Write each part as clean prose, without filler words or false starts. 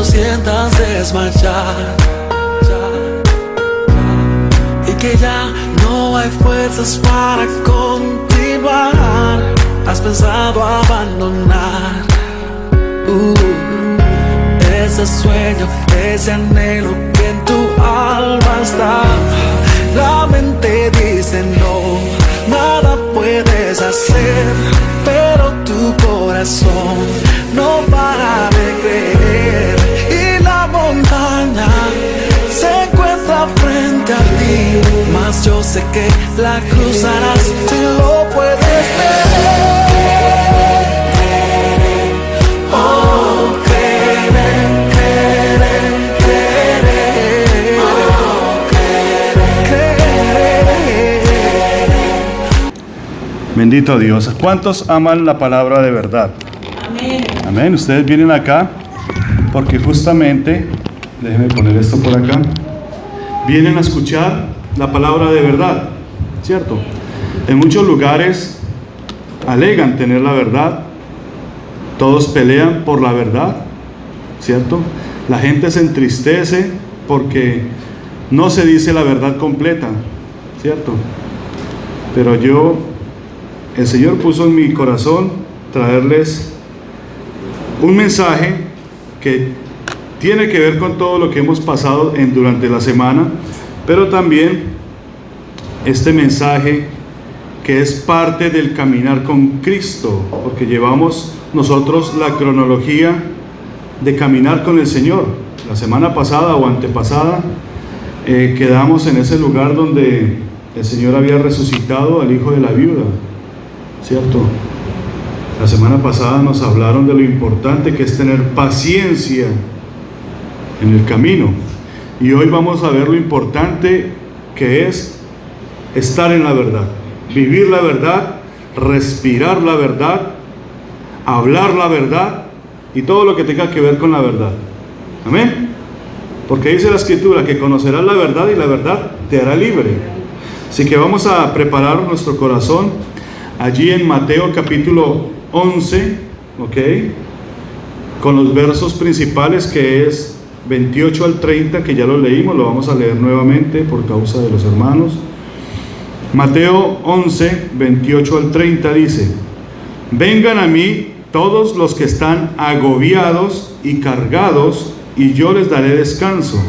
cuando sientas desmayar y que ya no hay fuerzas para continuar, has pensado abandonar ese sueño, ese anhelo que en tu alma está. La mente dice no, nada puedes hacer, pero tu corazón no para de creer. Y la montaña se encuentra frente a ti, mas yo sé que la cruzarás si lo puedes ver. Oh, Bendito Dios. ¿Cuántos aman la palabra de verdad? Amén. Amén. Ustedes vienen acá porque justamente, déjenme poner esto por acá, vienen a escuchar la palabra de verdad, ¿cierto? En muchos lugares alegan tener la verdad, todos pelean por la verdad, ¿cierto? La gente se entristece porque no se dice la verdad completa, ¿cierto? Pero el Señor puso en mi corazón traerles un mensaje que tiene que ver con todo lo que hemos pasado durante la semana, pero también este mensaje que es parte del caminar con Cristo, porque llevamos nosotros la cronología de caminar con el Señor. La semana pasada o antepasada quedamos en ese lugar donde el Señor había resucitado al hijo de la viuda, ¿cierto? La semana pasada nos hablaron de lo importante que es tener paciencia en el camino, y hoy vamos a ver lo importante que es estar en la verdad, vivir la verdad, respirar la verdad, hablar la verdad y todo lo que tenga que ver con la verdad. Amén. Porque dice la Escritura que conocerás la verdad y la verdad te hará libre. Así que vamos a preparar nuestro corazón allí en Mateo capítulo 11, ¿ok? Con los versos principales, que es 28 al 30, que ya lo leímos, lo vamos a leer nuevamente por causa de los hermanos. Mateo 11, 28 al 30 dice: vengan a mí todos los que están agobiados y cargados, y yo les daré descanso.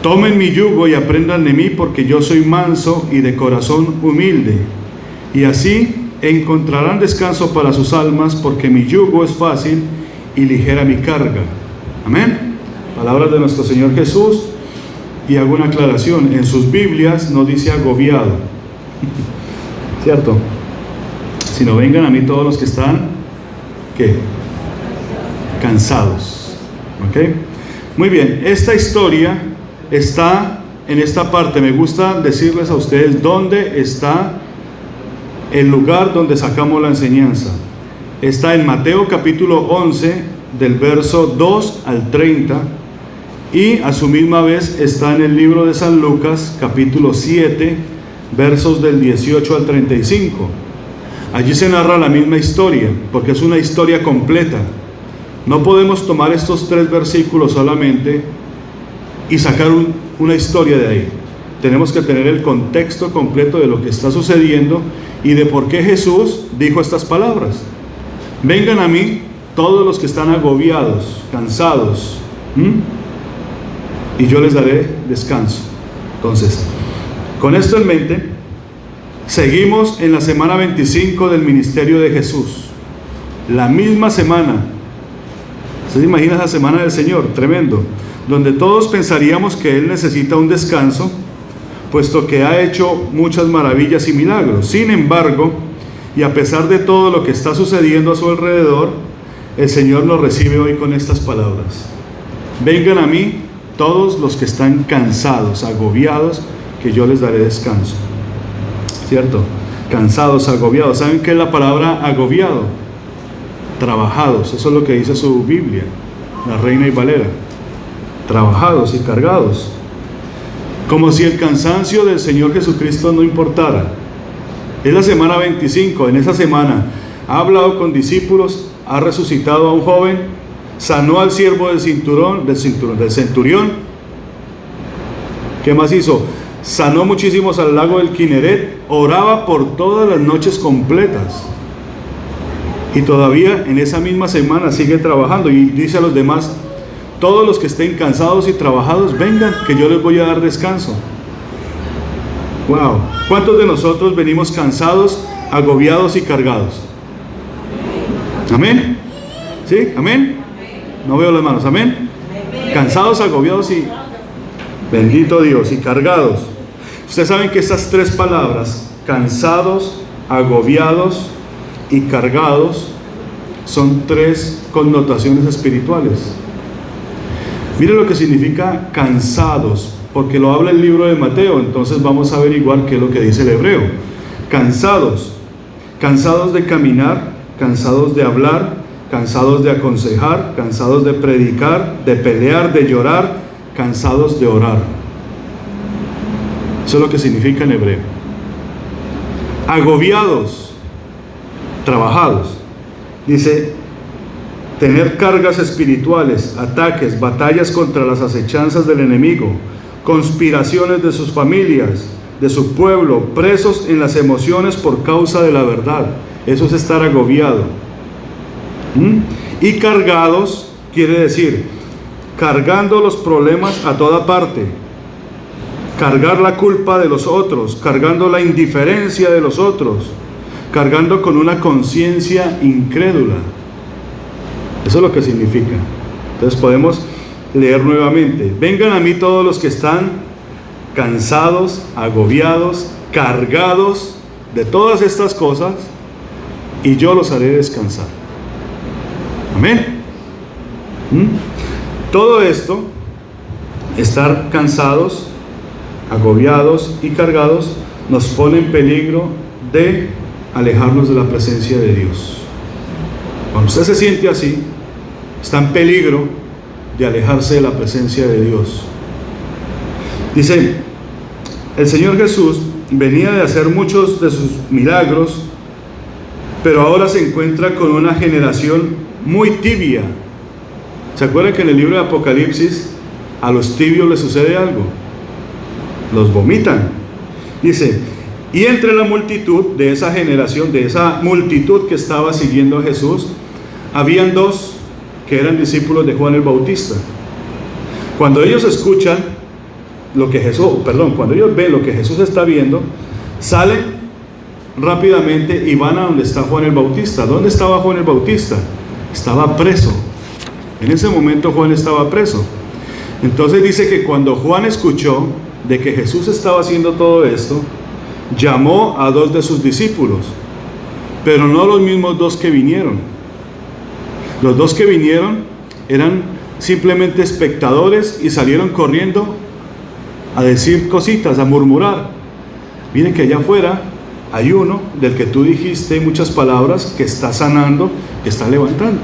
Tomen mi yugo y aprendan de mí, porque yo soy manso y de corazón humilde, y así encontrarán descanso para sus almas, porque mi yugo es fácil y ligera mi carga. Amén. Palabras de nuestro Señor Jesús. Y hago una aclaración: en sus Biblias no dice agobiado, ¿cierto? Sino vengan a mí todos los que están, ¿qué? Cansados. ¿Ok? Muy bien, esta historia está en esta parte. Me gusta decirles a ustedes dónde está el lugar donde sacamos la enseñanza. Está en Mateo capítulo 11, del verso 2 al 30, y a su misma vez está en el libro de San Lucas capítulo 7, versos del 18 al 35. Allí se narra la misma historia, porque es una historia completa. No podemos tomar estos 3 versículos solamente y sacar una historia de ahí. Tenemos que tener el contexto completo de lo que está sucediendo y de por qué Jesús dijo estas palabras. Vengan a mí todos los que están agobiados, cansados, y yo les daré descanso. Entonces, con esto en mente, seguimos en la semana 25 del ministerio de Jesús. La misma semana. ¿Usted se imagina esa semana del Señor? Tremendo. Donde todos pensaríamos que Él necesita un descanso, puesto que ha hecho muchas maravillas y milagros. Sin embargo, y a pesar de todo lo que está sucediendo a su alrededor, el Señor nos recibe hoy con estas palabras: vengan a mí todos los que están cansados, agobiados, que yo les daré descanso. ¿Cierto? Cansados, agobiados. ¿Saben qué es la palabra agobiado? Trabajados. Eso es lo que dice su Biblia, la Reina y Valera. Trabajados y cargados. Como si el cansancio del Señor Jesucristo no importara. Es la semana 25. En esa semana ha hablado con discípulos, ha resucitado a un joven, sanó al siervo del centurión. ¿Qué más hizo? Sanó muchísimos al lago del Kineret, oraba por todas las noches completas. Y todavía en esa misma semana sigue trabajando y dice a los demás: todos los que estén cansados y trabajados, vengan, que yo les voy a dar descanso. Wow. ¿Cuántos de nosotros venimos cansados, agobiados y cargados? Amén. ¿Sí? Amén. No veo las manos. Amén. Cansados, agobiados y, bendito Dios, y cargados. Ustedes saben que estas tres palabras, cansados, agobiados y cargados, son tres connotaciones espirituales. Miren lo que significa cansados, porque lo habla el libro de Mateo. Entonces vamos a averiguar qué es lo que dice el hebreo. Cansados, cansados de caminar, cansados de hablar, cansados de aconsejar, cansados de predicar, de pelear, de llorar, cansados de orar. Eso es lo que significa en hebreo. Agobiados, trabajados. Dice, tener cargas espirituales, ataques, batallas contra las acechanzas del enemigo, conspiraciones de sus familias, de su pueblo, presos en las emociones por causa de la verdad. Eso es estar agobiado. Y cargados quiere decir cargando los problemas a toda parte, cargar la culpa de los otros, cargando la indiferencia de los otros, cargando con una conciencia incrédula. Eso es lo que significa. Entonces podemos leer nuevamente: vengan a mí todos los que están cansados, agobiados, cargados de todas estas cosas, y yo los haré descansar. Amén. Todo esto, estar cansados, agobiados y cargados, nos pone en peligro de alejarnos de la presencia de Dios. Cuando usted se siente así, está en peligro de alejarse de la presencia de Dios. Dice, el Señor Jesús venía de hacer muchos de sus milagros, pero ahora se encuentra con una generación muy tibia. ¿Se acuerdan que en el libro de Apocalipsis a los tibios les sucede algo? Los vomitan. Dice, y entre la multitud de esa generación, de esa multitud que estaba siguiendo a Jesús, habían dos que eran discípulos de Juan el Bautista. Cuando ellos escuchan lo que cuando ellos ven lo que Jesús está viendo, salen rápidamente y van a donde está Juan el Bautista. ¿Dónde estaba Juan el Bautista? Estaba preso. En ese momento Juan estaba preso. Entonces dice que cuando Juan escuchó de que Jesús estaba haciendo todo esto, llamó a dos de sus discípulos, pero no los mismos dos que vinieron. Los dos que vinieron eran simplemente espectadores y salieron corriendo a decir cositas, a murmurar. Miren que allá afuera hay uno del que tú dijiste muchas palabras, que está sanando, que está levantando.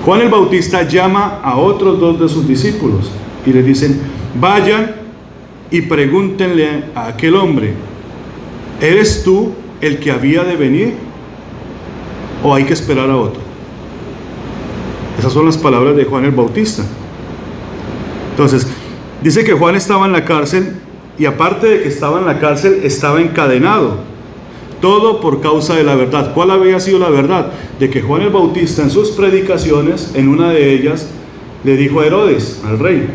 Juan el Bautista llama a otros dos de sus discípulos y le dicen: vayan y pregúntenle a aquel hombre, ¿eres tú el que había de venir o hay que esperar a otro? Esas son las palabras de Juan el Bautista. Entonces, dice que Juan estaba en la cárcel, y aparte de que estaba en la cárcel, estaba encadenado. Todo por causa de la verdad. ¿Cuál había sido la verdad? De que Juan el Bautista, en sus predicaciones, en una de ellas, le dijo a Herodes, al rey: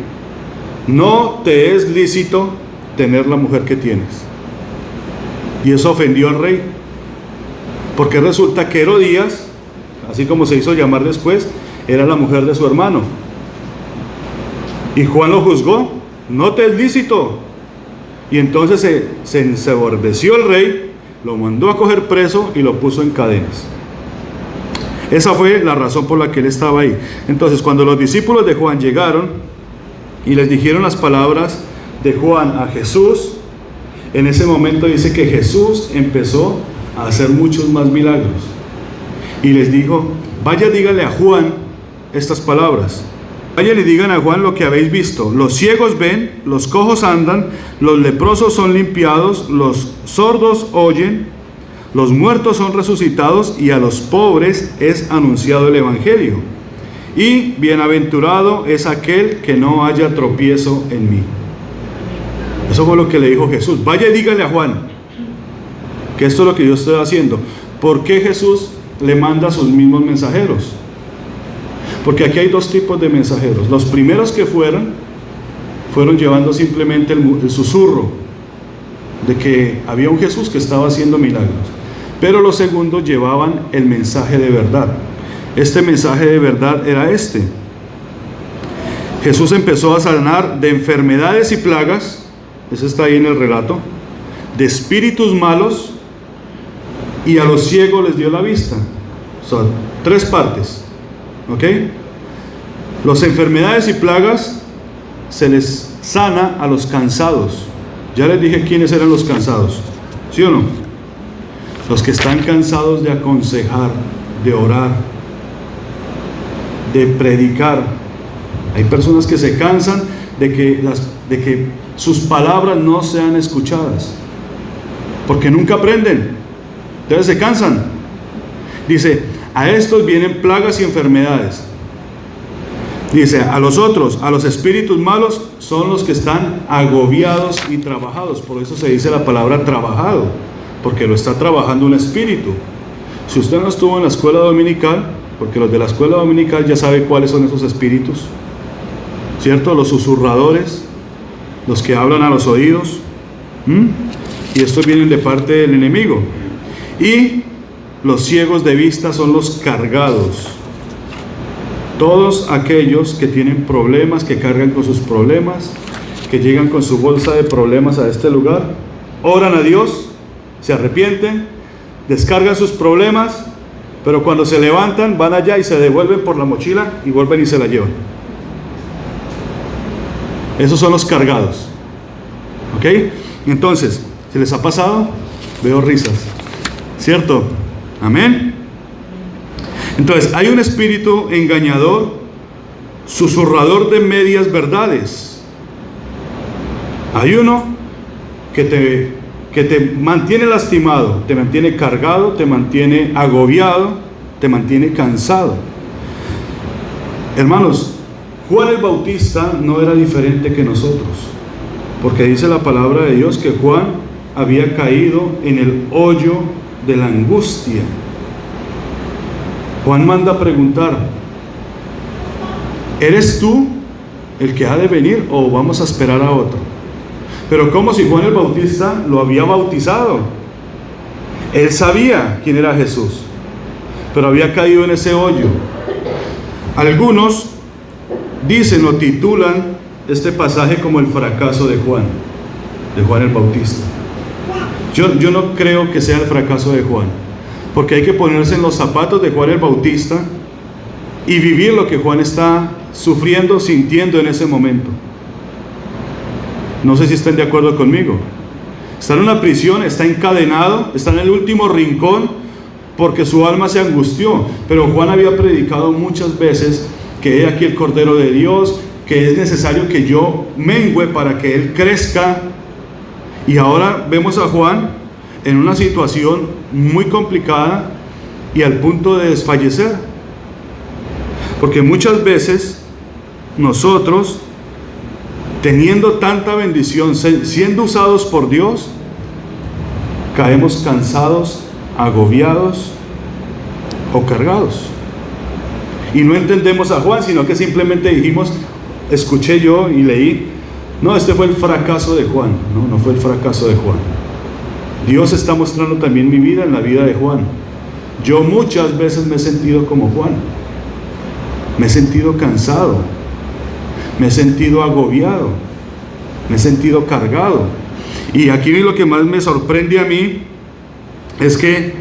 no te es lícito tener la mujer que tienes. Y eso ofendió al rey, porque resulta que Herodías, así como se hizo llamar después, era la mujer de su hermano. Y Juan lo juzgó: no te es lícito. Y entonces se ensoberbeció el rey, lo mandó a coger preso y lo puso en cadenas. Esa fue la razón por la que él estaba ahí. Entonces, cuando los discípulos de Juan llegaron y les dijeron las palabras de Juan a Jesús, en ese momento dice que Jesús empezó a hacer muchos más milagros. Y les dijo: vaya, dígale a Juan estas palabras. Vayan y digan a Juan lo que habéis visto: los ciegos ven, los cojos andan, los leprosos son limpiados, los sordos oyen, los muertos son resucitados, y a los pobres es anunciado el evangelio. y bienaventurado es aquel que no haya tropiezo en mí. Eso fue lo que le dijo Jesús. Vaya y dígale a Juan que esto es lo que yo estoy haciendo. ¿Por qué Jesús le manda a sus mismos mensajeros? Porque aquí hay dos tipos de mensajeros. Los primeros que fueron llevando simplemente el susurro de que había un Jesús que estaba haciendo milagros. Pero los segundos llevaban el mensaje de verdad. Este mensaje de verdad era este. Jesús empezó a sanar de enfermedades y plagas, eso está ahí en el relato, de espíritus malos, y a los ciegos les dio la vista. Son tres partes, ¿ok? Las enfermedades y plagas se les sana a los cansados. Ya les dije quiénes eran los cansados, ¿sí o no? Los que están cansados de aconsejar, de orar, de predicar. Hay personas que se cansan de que sus palabras no sean escuchadas, porque nunca aprenden, entonces se cansan. Dice, a estos vienen plagas y enfermedades. Dice, a los otros, a los espíritus malos, son los que están agobiados y trabajados. Por eso se dice la palabra trabajado, porque lo está trabajando un espíritu. Si usted no estuvo en la escuela dominical, porque los de la escuela dominical ya sabe cuáles son esos espíritus, ¿cierto? Los susurradores, los que hablan a los oídos, y estos vienen de parte del enemigo. Y los ciegos de vista son los cargados. Todos aquellos que tienen problemas, que cargan con sus problemas, que llegan con su bolsa de problemas a este lugar, oran a Dios, se arrepienten, descargan sus problemas, pero cuando se levantan van allá y se devuelven por la mochila y vuelven y se la llevan. Esos son los cargados, ¿ok? Entonces, ¿se les ha pasado? Veo risas, ¿cierto? Amén. Entonces, hay un espíritu engañador, susurrador de medias verdades. Hay uno que te mantiene lastimado, te mantiene cargado, te mantiene agobiado, te mantiene cansado. Hermanos, Juan el Bautista no era diferente que nosotros, porque dice la palabra de Dios que Juan había caído en el hoyo de la angustia. Juan manda a preguntar, ¿eres tú el que ha de venir o vamos a esperar a otro? Pero como si Juan el Bautista lo había bautizado. Él sabía quién era Jesús, pero había caído en ese hoyo. Algunos dicen o titulan este pasaje como el fracaso de Juan el Bautista. Yo no creo que sea el fracaso de Juan, porque hay que ponerse en los zapatos de Juan el Bautista y vivir lo que Juan está sufriendo, sintiendo en ese momento. No sé si están de acuerdo conmigo. Está en una prisión, está encadenado, está en el último rincón porque su alma se angustió. Pero Juan había predicado muchas veces que he aquí el Cordero de Dios, que es necesario que yo mengüe para que Él crezca. Y ahora vemos a Juan en una situación muy complicada y al punto de desfallecer. Porque muchas veces nosotros, teniendo tanta bendición, siendo usados por Dios, caemos cansados, agobiados o cargados. Y no entendemos a Juan, sino que simplemente dijimos, escuché yo y leí, no, este fue el fracaso de Juan. No fue el fracaso de Juan. Dios está mostrando también mi vida en la vida de Juan. Yo muchas veces me he sentido como Juan. Me he sentido cansado. Me he sentido agobiado. Me he sentido cargado. Y aquí lo que más me sorprende a mí es que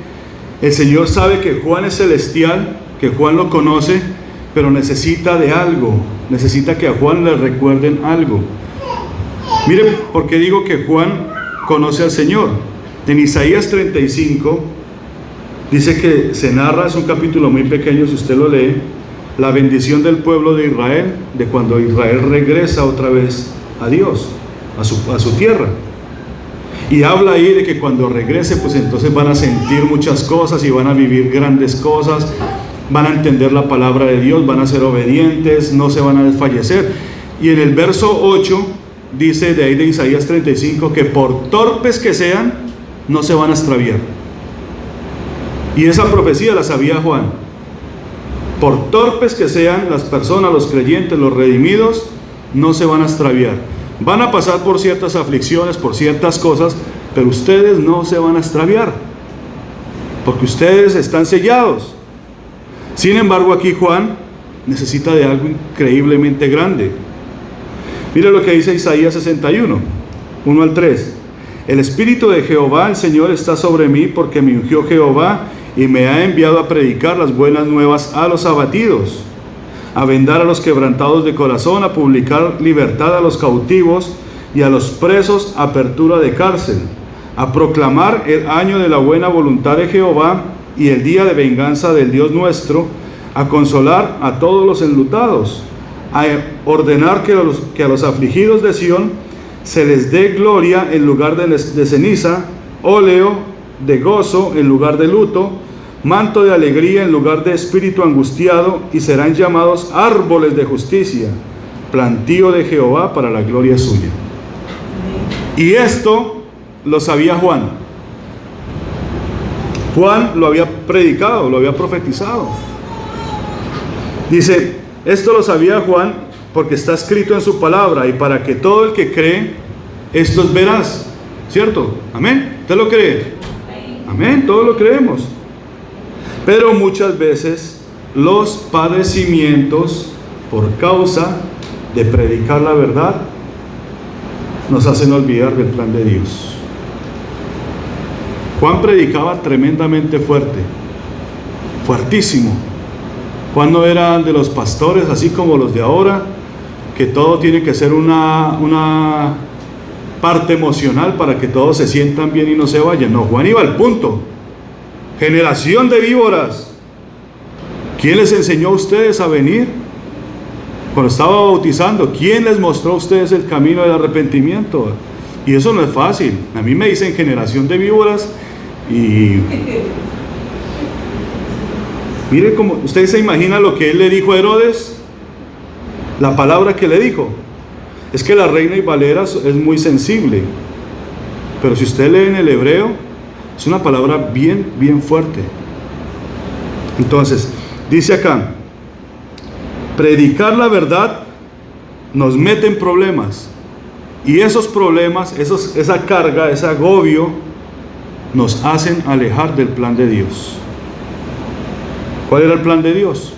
el Señor sabe que Juan es celestial, que Juan lo conoce, pero necesita de algo. Necesita que a Juan le recuerden algo. Miren, ¿por qué digo que Juan conoce al Señor? En Isaías 35 dice que se narra, es un capítulo muy pequeño si usted lo lee, la bendición del pueblo de Israel, de cuando Israel regresa otra vez a Dios, a su tierra. Y habla ahí de que cuando regrese, pues entonces van a sentir muchas cosas y van a vivir grandes cosas. van a entender la palabra de Dios, van a ser obedientes, no se van a desfallecer. Y en el verso 8 dice de ahí de Isaías 35 que por torpes que sean, no se van a extraviar. Y esa profecía la sabía Juan. Por torpes que sean las personas, los creyentes, los redimidos, no se van a extraviar. Van a pasar por ciertas aflicciones, por ciertas cosas, pero ustedes no se van a extraviar, porque ustedes están sellados. Sin embargo, aquí Juan necesita de algo increíblemente grande. Mire lo que dice Isaías 61, 1 al 3. El Espíritu de Jehová, el Señor, está sobre mí, porque me ungió Jehová y me ha enviado a predicar las buenas nuevas a los abatidos, a vendar a los quebrantados de corazón, a publicar libertad a los cautivos y a los presos apertura de cárcel, a proclamar el año de la buena voluntad de Jehová y el día de venganza del Dios nuestro, a consolar a todos los enlutados, a ordenar que a los afligidos de Sión se les dé gloria en lugar de ceniza, óleo de gozo en lugar de luto, manto de alegría en lugar de espíritu angustiado, y serán llamados árboles de justicia, plantío de Jehová para la gloria suya. Y esto lo sabía Juan. Juan lo había predicado, lo había profetizado. Dice, esto lo sabía Juan porque está escrito en su palabra, y para que todo el que cree, esto es veraz. ¿Cierto? Amén. ¿Usted lo cree? Amén, todos lo creemos. Pero muchas veces los padecimientos por causa de predicar la verdad nos hacen olvidar del plan de Dios. Juan predicaba tremendamente fuerte, fuertísimo. Juan no era de los pastores así como los de ahora, que todo tiene que ser una parte emocional para que todos se sientan bien y no se vayan. No, Juan iba al punto. Generación de víboras, ¿quién les enseñó a ustedes a venir? Cuando estaba bautizando, ¿quién les mostró a ustedes el camino del arrepentimiento? Y eso no es fácil. A mí me dicen generación de víboras y mire cómo usted se imagina lo que él le dijo a Herodes, la palabra que le dijo. Es que la Reina y Valera es muy sensible, pero si usted lee en el hebreo, es una palabra bien fuerte. Entonces, dice acá, predicar la verdad nos mete en problemas, y esos problemas, esa carga, ese agobio, nos hacen alejar del plan de Dios. ¿Cuál era el plan de Dios?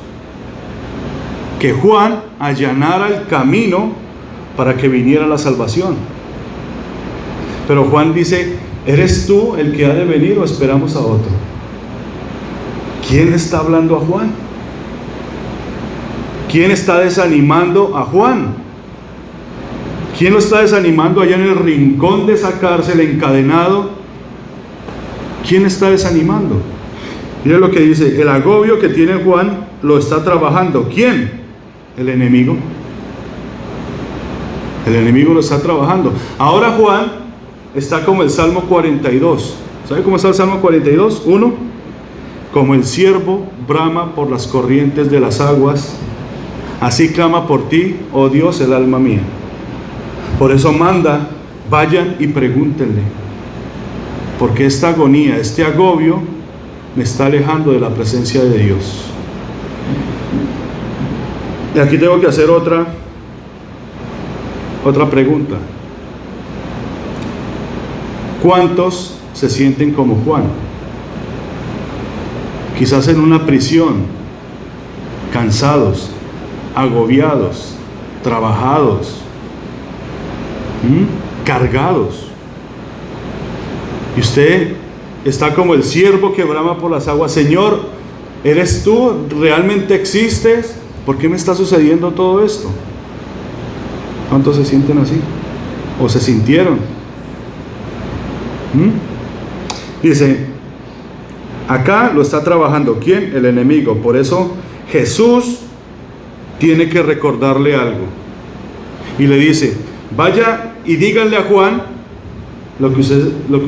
Que Juan allanara el camino para que viniera la salvación. Pero Juan dice, ¿eres tú el que ha de venir o esperamos a otro? ¿Quién está hablando a Juan? ¿Quién está desanimando a Juan? ¿Quién lo está desanimando allá en el rincón de esa cárcel encadenado? ¿Quién está desanimando? Mira lo que dice, el agobio que tiene Juan lo está trabajando. ¿Quién? El enemigo. El enemigo lo está trabajando. Ahora Juan está como el Salmo 42. ¿Sabe cómo está el Salmo 42? 1. Como el ciervo brama por las corrientes de las aguas, así clama por ti, oh Dios, el alma mía. Por eso manda, vayan y pregúntenle, porque esta agonía, este agobio, me está alejando de la presencia de Dios. Y aquí tengo que hacer otra pregunta. ¿Cuántos se sienten como Juan? Quizás en una prisión, cansados, agobiados, trabajados, cargados. Y usted está como el ciervo que brama por las aguas. Señor, ¿eres tú? ¿Realmente existes? ¿Por qué me está sucediendo todo esto? ¿Cuántos se sienten así? ¿O se sintieron? Dice, acá lo está trabajando. ¿Quién? El enemigo. Por eso Jesús tiene que recordarle algo. Y le dice, vaya y díganle a Juan lo que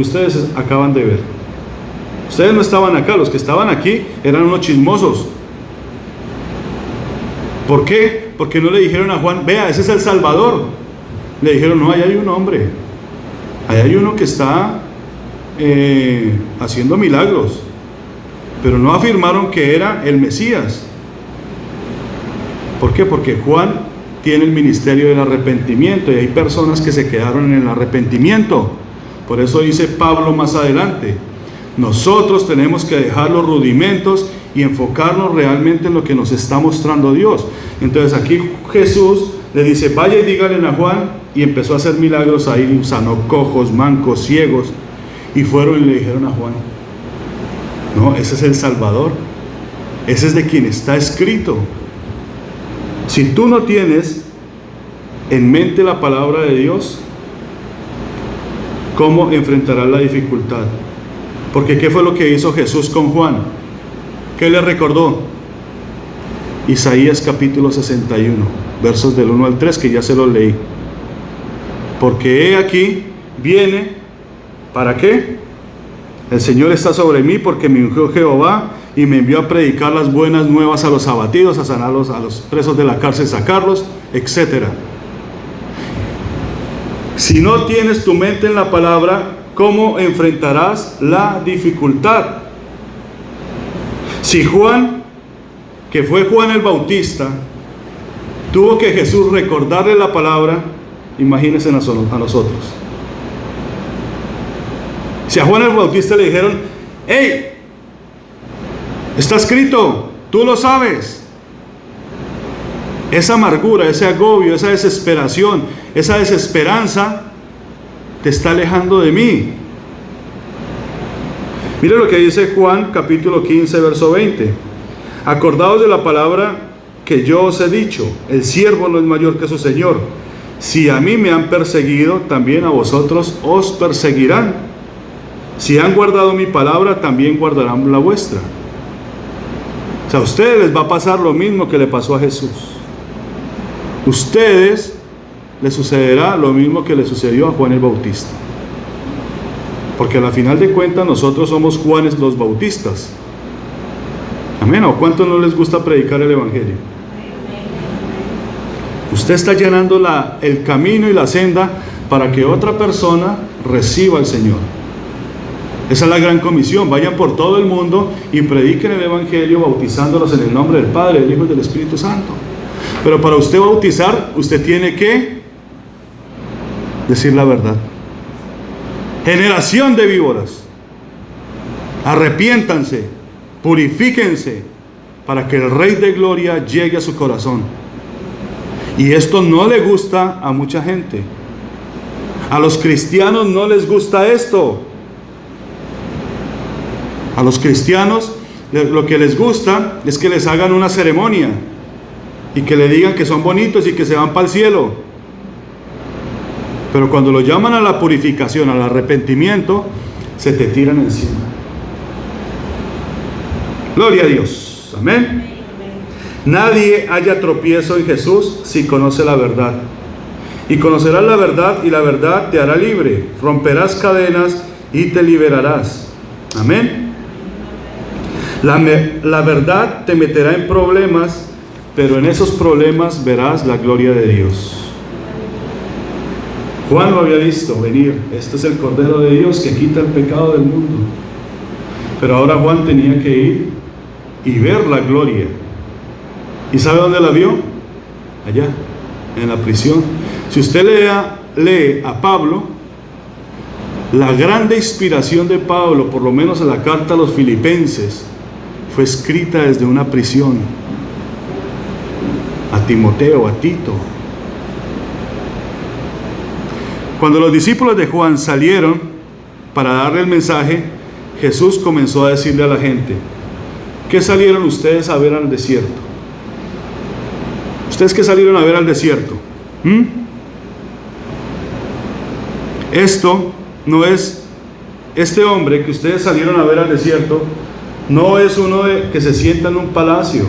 ustedes acaban de ver. Ustedes no estaban acá, los que estaban aquí eran unos chismosos. ¿Por qué? Porque no le dijeron a Juan, vea, ese es el Salvador. Le dijeron, no, ahí hay un hombre, ahí hay uno que está haciendo milagros. Pero no afirmaron que era el Mesías. ¿Por qué? Porque Juan tiene el ministerio del arrepentimiento y hay personas que se quedaron en el arrepentimiento. Por eso dice Pablo más adelante, nosotros tenemos que dejar los rudimentos y enfocarnos realmente en lo que nos está mostrando Dios. Entonces aquí Jesús le dice, vaya y díganle a Juan, y empezó a hacer milagros ahí, sanó cojos, mancos, ciegos, y fueron y le dijeron a Juan, no, ese es el Salvador, ese es de quien está escrito. Si tú no tienes en mente la palabra de Dios, ¿cómo enfrentarás la dificultad? Porque ¿qué fue lo que hizo Jesús con Juan? ¿Qué le recordó? Isaías capítulo 61, versos del 1 al 3, que ya se los leí. Porque he aquí, viene, ¿para qué? El Señor está sobre mí porque me ungió Jehová y me envió a predicar las buenas nuevas a los abatidos, a sanarlos, a los presos de la cárcel, sacarlos, etc. Si no tienes tu mente en la palabra, ¿cómo enfrentarás la dificultad? Si Juan, que fue Juan el Bautista, tuvo que Jesús recordarle la palabra, imagínense a nosotros. Si a Juan el Bautista le dijeron, hey, está escrito, tú lo sabes. Esa amargura, ese agobio, esa desesperación, esa desesperanza te está alejando de mí. Mire lo que dice Juan capítulo 15 verso 20. Acordaos de la palabra que yo os he dicho, el siervo no es mayor que su señor. Si a mí me han perseguido, también a vosotros os perseguirán. Si han guardado mi palabra, también guardarán la vuestra. O sea, a ustedes les va a pasar lo mismo que le pasó a Jesús. Ustedes les sucederá lo mismo que le sucedió a Juan el Bautista. Porque a la final de cuentas nosotros somos Juanes los Bautistas. Amén. ¿O cuántos no les gusta predicar el Evangelio? Usted está llenando el camino y la senda para que otra persona reciba al Señor. Esa es la gran comisión. Vayan por todo el mundo y prediquen el Evangelio, bautizándolos en el nombre del Padre, del Hijo y del Espíritu Santo. Pero para usted bautizar, usted tiene que decir la verdad. Generación de víboras, arrepiéntanse, purifíquense, para que el Rey de Gloria llegue a su corazón. Y esto no le gusta a mucha gente. A los cristianos no les gusta esto. A los cristianos lo que les gusta es que les hagan una ceremonia y que le digan que son bonitos y que se van para el cielo. Pero cuando lo llaman a la purificación, al arrepentimiento, se te tiran encima. Gloria a Dios. Amén. Nadie haya tropiezo en Jesús si conoce la verdad. Y conocerás la verdad y la verdad te hará libre. Romperás cadenas y te liberarás. Amén. La verdad te meterá en problemas, pero en esos problemas verás la gloria de Dios. Juan lo había visto venir. Este es el Cordero de Dios que quita el pecado del mundo. Pero ahora Juan tenía que ir y ver la gloria. ¿Y sabe dónde la vio? Allá, en la prisión. Si usted lee a Pablo, la grande inspiración de Pablo, por lo menos en la carta a los Filipenses, fue escrita desde una prisión. A Timoteo, a Tito. Cuando los discípulos de Juan salieron para darle el mensaje, Jesús comenzó a decirle a la gente, ¿qué salieron ustedes a ver al desierto? ¿Ustedes qué salieron a ver al desierto? Esto no es, este hombre que ustedes salieron a ver al desierto, no es uno que se sienta en un palacio,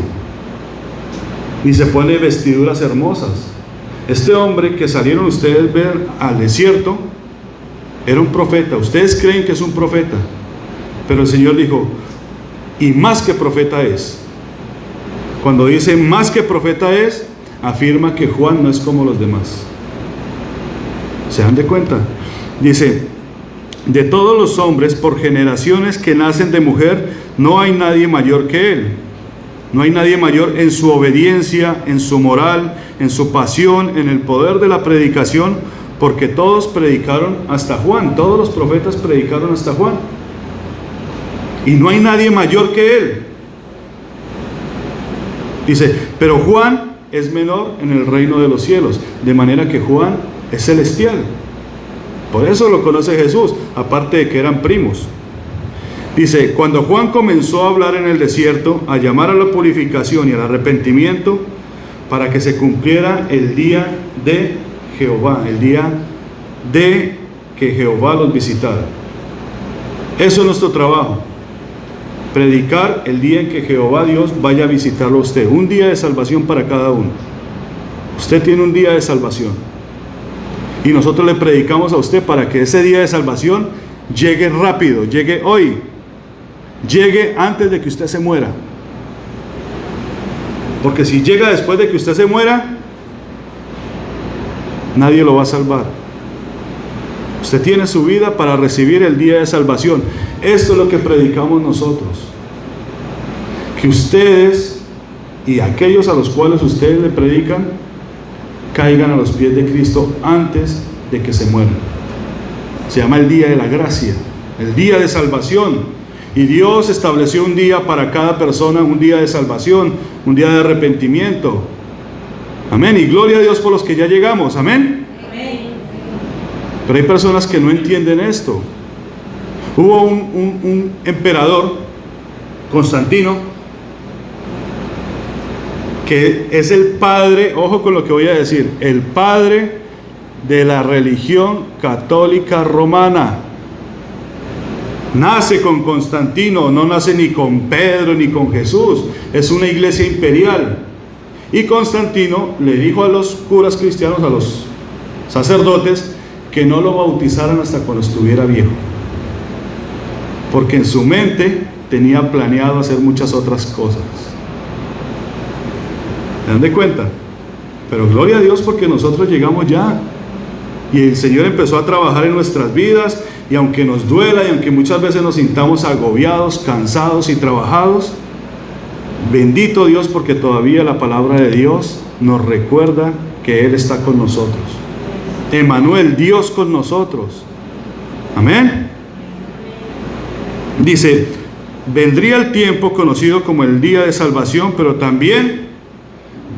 ni se pone vestiduras hermosas. Este hombre que salieron ustedes a ver al desierto, era un profeta. Ustedes creen que es un profeta, pero el Señor dijo, y más que profeta es. Cuando dice más que profeta es, afirma que Juan no es como los demás. ¿Se dan de cuenta? Dice, de todos los hombres por generaciones que nacen de mujer, no hay nadie mayor que él. No hay nadie mayor en su obediencia, en su moral, en su pasión, en el poder de la predicación, porque todos predicaron hasta Juan. Todos los profetas predicaron hasta Juan. Y no hay nadie mayor que él. Dice, pero Juan es menor en el reino de los cielos, de manera que Juan es celestial. Por eso lo conoce Jesús, aparte de que eran primos. Dice, cuando Juan comenzó a hablar en el desierto, a llamar a la purificación y al arrepentimiento, para que se cumpliera el día de Jehová, el día de que Jehová los visitara. Eso es nuestro trabajo. Predicar el día en que Jehová Dios vaya a visitarlo a usted. Un día de salvación para cada uno. Usted tiene un día de salvación. Y nosotros le predicamos a usted para que ese día de salvación llegue rápido, llegue hoy. Llegue antes de que usted se muera. Porque si llega después de que usted se muera, nadie lo va a salvar. Usted tiene su vida para recibir el día de salvación. Esto es lo que predicamos nosotros. Que ustedes y aquellos a los cuales ustedes le predican caigan a los pies de Cristo antes de que se mueran. Se llama el día de la gracia, el día de salvación. Y Dios estableció un día para cada persona, un día de salvación, un día de arrepentimiento. Amén. Y gloria a Dios por los que ya llegamos. Amén. Pero hay personas que no entienden esto. Hubo un emperador, Constantino, que es el padre, ojo con lo que voy a decir, el padre de la religión católica romana. Nace con Constantino, no nace ni con Pedro ni con Jesús. Es una iglesia imperial. Y Constantino le dijo a los curas cristianos, a los sacerdotes, que no lo bautizaran hasta cuando estuviera viejo, porque en su mente tenía planeado hacer muchas otras cosas. ¿Se dan de cuenta? Pero gloria a Dios porque nosotros llegamos ya y el Señor empezó a trabajar en nuestras vidas, y aunque nos duela y aunque muchas veces nos sintamos agobiados, cansados y trabajados, bendito Dios porque todavía la palabra de Dios nos recuerda que Él está con nosotros. Emmanuel, Dios con nosotros. Amén. Dice, vendría el tiempo conocido como el día de salvación, pero también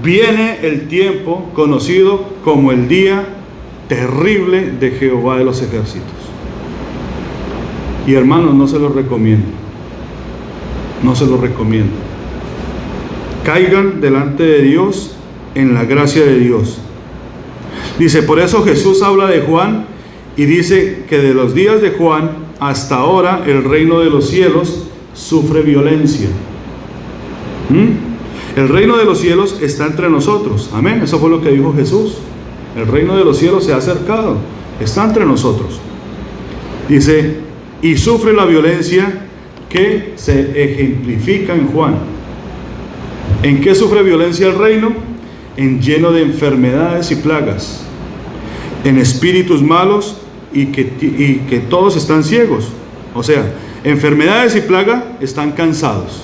viene el tiempo conocido como el día terrible de Jehová de los ejércitos. Y hermanos, no se los recomiendo. No se los recomiendo. Caigan delante de Dios en la gracia de Dios. Dice, por eso Jesús habla de Juan y dice que de los días de Juan hasta ahora el reino de los cielos sufre violencia. El reino de los cielos está entre nosotros. Amén. Eso fue lo que dijo Jesús. El reino de los cielos se ha acercado. Está entre nosotros. Dice, y sufre la violencia que se ejemplifica en Juan. ¿En qué sufre violencia el reino? En lleno de enfermedades y plagas, en espíritus malos y que todos están ciegos. O sea, enfermedades y plaga están cansados.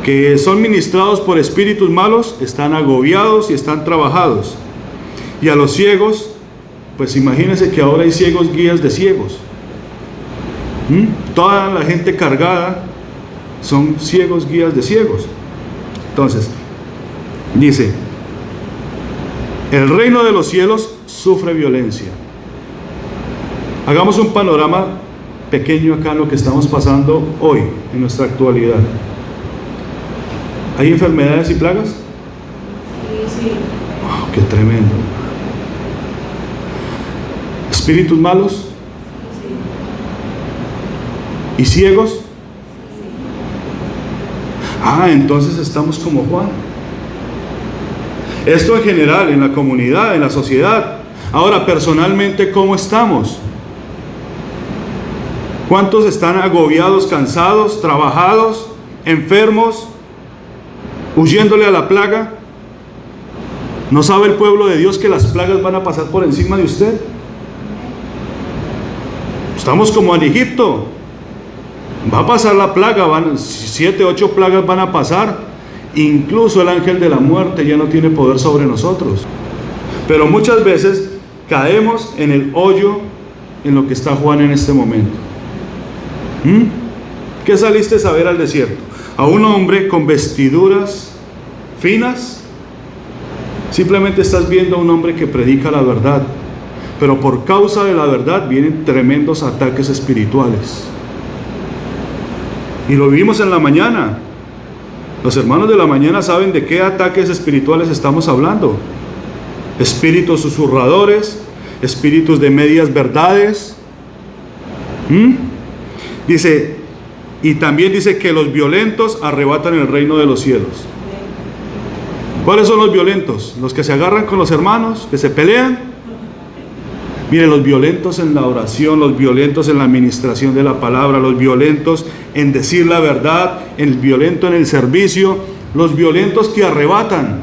Que son ministrados por espíritus malos, están agobiados y están trabajados. Y a los ciegos, pues imagínense que ahora hay ciegos guías de ciegos. Toda la gente cargada son ciegos guías de ciegos. Entonces, dice, el reino de los cielos sufre violencia. Hagamos un panorama pequeño acá en lo que estamos pasando hoy, en nuestra actualidad. ¿Hay enfermedades y plagas? Sí. Wow, qué tremendo. ¿Espíritus malos? ¿Y ciegos? Entonces estamos como Juan. Esto en general, en la comunidad, en la sociedad. Ahora, personalmente, ¿cómo estamos? ¿Cuántos están agobiados, cansados, trabajados, enfermos? huyéndole a la plaga. ¿No sabe el pueblo de Dios que las plagas van a pasar por encima de usted? Estamos como en Egipto. Va a pasar la plaga, 7, 8 plagas van a pasar. Incluso el ángel de la muerte ya no tiene poder sobre nosotros. Pero muchas veces caemos en el hoyo en lo que está Juan en este momento. ¿Qué saliste a ver al desierto? ¿A un hombre con vestiduras finas? Simplemente estás viendo a un hombre que predica la verdad, pero por causa de la verdad vienen tremendos ataques espirituales. Y lo vimos en la mañana. Los hermanos de la mañana saben de qué ataques espirituales estamos hablando. Espíritus susurradores, espíritus de medias verdades. Dice, y también dice que los violentos arrebatan el reino de los cielos. ¿Cuáles son los violentos? Los que se agarran con los hermanos, que se pelean. Mire, los violentos en la oración, los violentos en la administración de la palabra, los violentos en decir la verdad, el violento en el servicio, los violentos que arrebatan.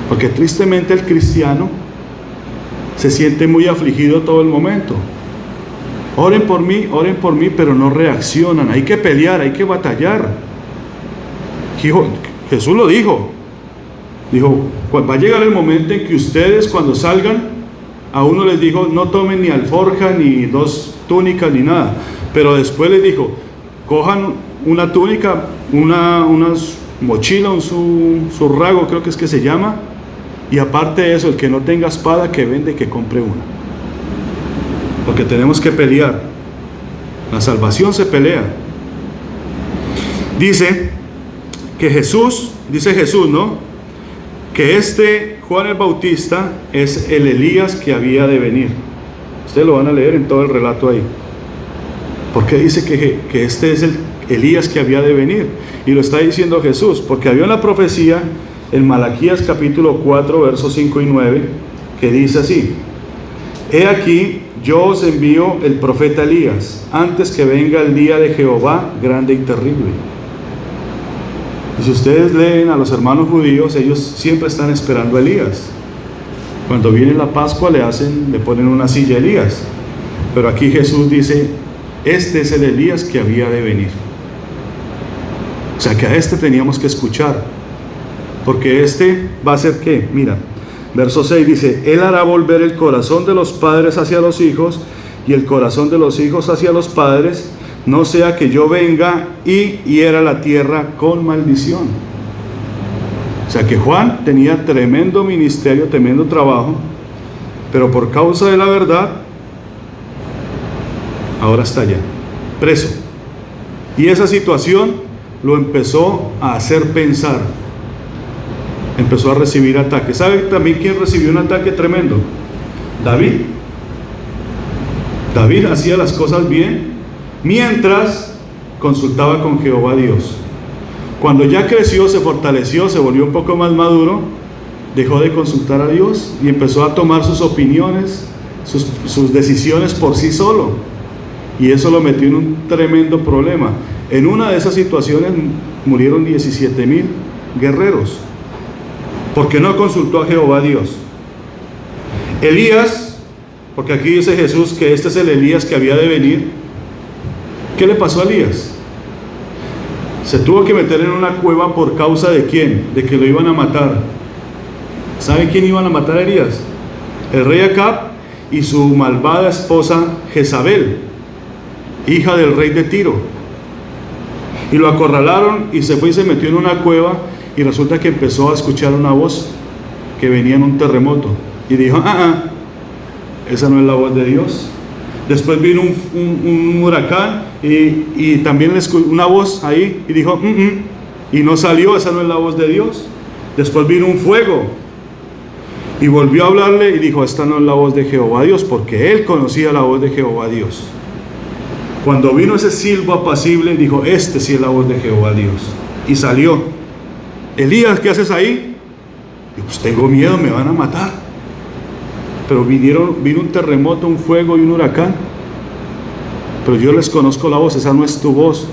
Porque tristemente el cristiano se siente muy afligido todo el momento. Oren por mí, pero no reaccionan. Hay que pelear, hay que batallar. Jesús lo dijo. Dijo, va a llegar el momento en que ustedes cuando salgan, a uno les dijo, no tomen ni alforja, ni 2 túnicas, ni nada. Pero después les dijo, cojan una túnica, una mochila, un zurrago creo que es que se llama. Y aparte de eso, el que no tenga espada, que vende, que compre una. Porque tenemos que pelear. La salvación se pelea. Dice Jesús, ¿no? Que Juan el Bautista es el Elías que había de venir. Ustedes lo van a leer en todo el relato ahí. ¿Por qué dice que este es el Elías que había de venir? Y lo está diciendo Jesús, porque había una profecía en Malaquías capítulo 4, versos 5 y 9, que dice así: He aquí, yo os envío el profeta Elías, antes que venga el día de Jehová grande y terrible. Y si ustedes leen a los hermanos judíos, ellos siempre están esperando a Elías. Cuando viene la Pascua le ponen una silla a Elías. Pero aquí Jesús dice, este es el Elías que había de venir. O sea que a este teníamos que escuchar. Porque va a ser ¿qué? Mira, verso 6 dice, Él hará volver el corazón de los padres hacia los hijos y el corazón de los hijos hacia los padres, no sea que yo venga y hiera la tierra con maldición. O sea que Juan tenía tremendo ministerio, tremendo trabajo, pero por causa de la verdad, ahora está allá, preso. Y esa situación lo empezó a hacer pensar. Empezó a recibir ataques. ¿Sabe también quién recibió un ataque tremendo? David. David hacía las cosas bien mientras consultaba con Jehová Dios. Cuando ya creció, se fortaleció, se volvió un poco más maduro, dejó de consultar a Dios y empezó a tomar sus opiniones, sus decisiones por sí solo. Y eso lo metió en un tremendo problema. En una de esas situaciones murieron 17,000 guerreros, porque no consultó a Jehová Dios. Elías, porque aquí dice Jesús que este es el Elías que había de venir. ¿Qué le pasó a Elías? Se tuvo que meter en una cueva por causa de ¿quién? De que lo iban a matar. ¿Saben quién iban a matar a Elías? El rey Acab y su malvada esposa Jezabel, hija del rey de Tiro. Y lo acorralaron y se fue y se metió en una cueva. Y resulta que empezó a escuchar una voz que venía en un terremoto. Y dijo, esa no es la voz de Dios. Después vino un huracán y también una voz ahí. Y dijo, y no salió, esa no es la voz de Dios. Después vino un fuego. Y volvió a hablarle y dijo, esta no es la voz de Jehová Dios. Porque él conocía la voz de Jehová Dios. Cuando vino ese silbo apacible, dijo, este sí es la voz de Jehová Dios. Y salió. Elías, ¿qué haces ahí? Y pues tengo miedo, me van a matar. Pero vino un terremoto, un fuego y un huracán. Pero yo les conozco la voz, esa no es tu voz.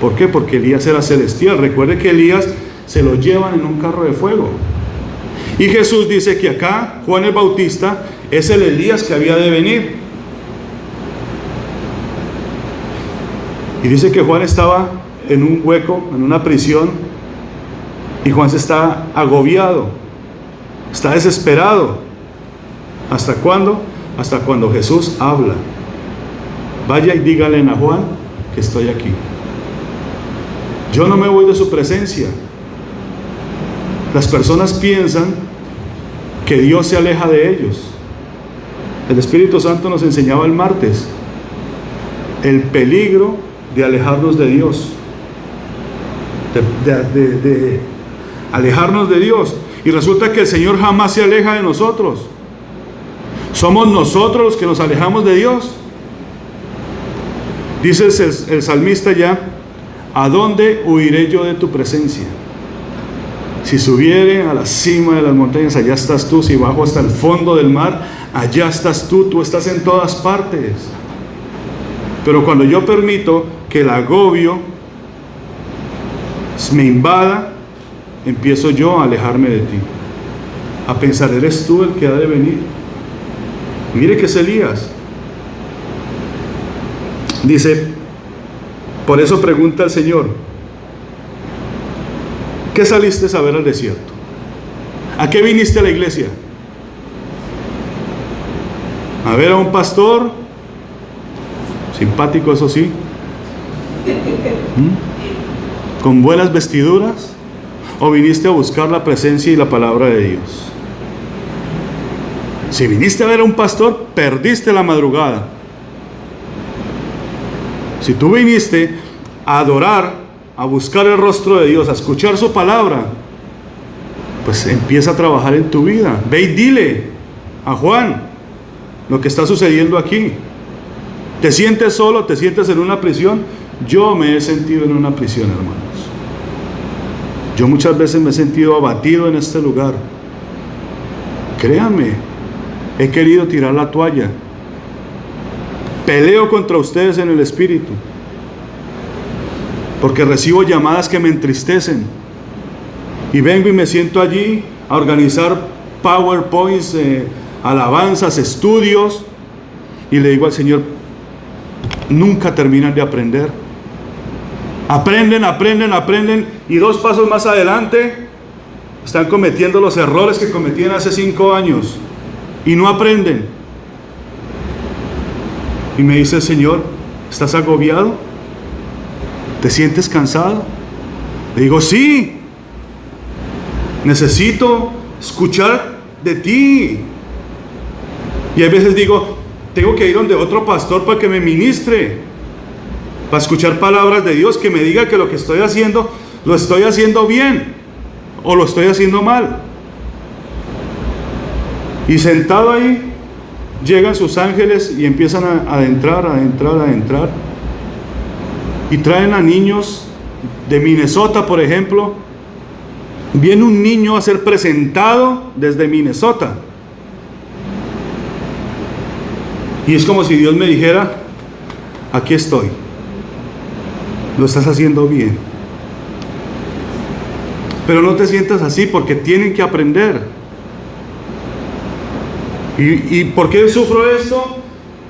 ¿Por qué? Porque Elías era celestial. Recuerde que Elías se lo llevan en un carro de fuego. Y Jesús dice que acá Juan el Bautista es el Elías que había de venir. Y dice que Juan estaba en un hueco, en una prisión, y Juan se está agobiado, está desesperado. ¿Hasta cuándo? Hasta cuando Jesús habla. Vaya y dígale a Juan que estoy aquí. Yo no me voy de su presencia. Las personas piensan que Dios se aleja de ellos. El Espíritu Santo nos enseñaba el martes el peligro de alejarnos de Dios, de alejarnos de Dios. Y resulta que el Señor jamás se aleja de nosotros. Somos nosotros los que nos alejamos de Dios. Dice el salmista ya: ¿a dónde huiré yo de tu presencia? Si subiere a la cima de las montañas, allá estás tú. Si bajo hasta el fondo del mar, allá estás tú. Tú estás en todas partes. Pero cuando yo permito que el agobio me invada, empiezo yo a alejarme de ti, a pensar: eres tú el que ha de venir. Mire que es Elías. Dice, por eso pregunta el Señor: ¿qué saliste a ver al desierto? ¿A qué viniste a la iglesia? ¿A ver a un pastor? Simpático, eso sí. ¿Con buenas vestiduras? ¿O viniste a buscar la presencia y la palabra de Dios? Si viniste a ver a un pastor, perdiste la madrugada. Si tú viniste a adorar, a buscar el rostro de Dios, a escuchar su palabra, pues empieza a trabajar en tu vida. Ve y dile a Juan lo que está sucediendo aquí. ¿Te sientes solo? ¿Te sientes en una prisión? Yo me he sentido en una prisión, hermanos. Yo muchas veces me he sentido abatido en este lugar. Créanme, he querido tirar la toalla. Peleo contra ustedes en el espíritu, porque recibo llamadas que me entristecen, y vengo y me siento allí a organizar PowerPoints, alabanzas, estudios, y le digo al Señor: nunca terminan de aprender. Aprenden, y 2 pasos más adelante están cometiendo los errores que cometían hace 5 años y no aprenden. Y me dice el Señor: ¿estás agobiado? ¿Te sientes cansado? Le digo: sí, necesito escuchar de ti. Y a veces digo: tengo que ir donde otro pastor para que me ministre, para escuchar palabras de Dios, que me diga que lo que estoy haciendo, lo estoy haciendo bien o lo estoy haciendo mal. Y sentado ahí, llegan sus ángeles y empiezan a adentrar, y traen a niños de Minnesota, por ejemplo. Viene un niño a ser presentado desde Minnesota, y es como si Dios me dijera: aquí estoy, lo estás haciendo bien. Pero no te sientas así, porque tienen que aprender. ¿Y por qué sufro esto?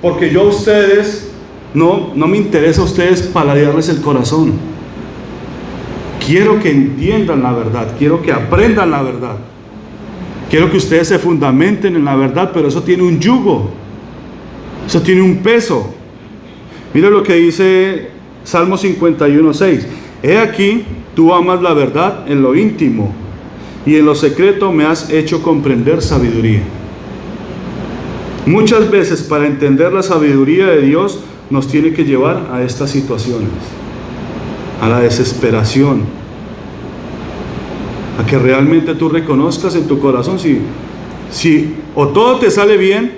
Porque yo a ustedes, no me interesa a ustedes paladearles el corazón. Quiero que entiendan la verdad, quiero que aprendan la verdad, quiero que ustedes se fundamenten en la verdad, pero eso tiene un yugo, eso tiene un peso. Mira lo que dice Salmo 51:6: he aquí, tú amas la verdad en lo íntimo, y en lo secreto me has hecho comprender sabiduría. Muchas veces, para entender la sabiduría de Dios, nos tiene que llevar a estas situaciones, a la desesperación, a que realmente tú reconozcas en tu corazón si o todo te sale bien,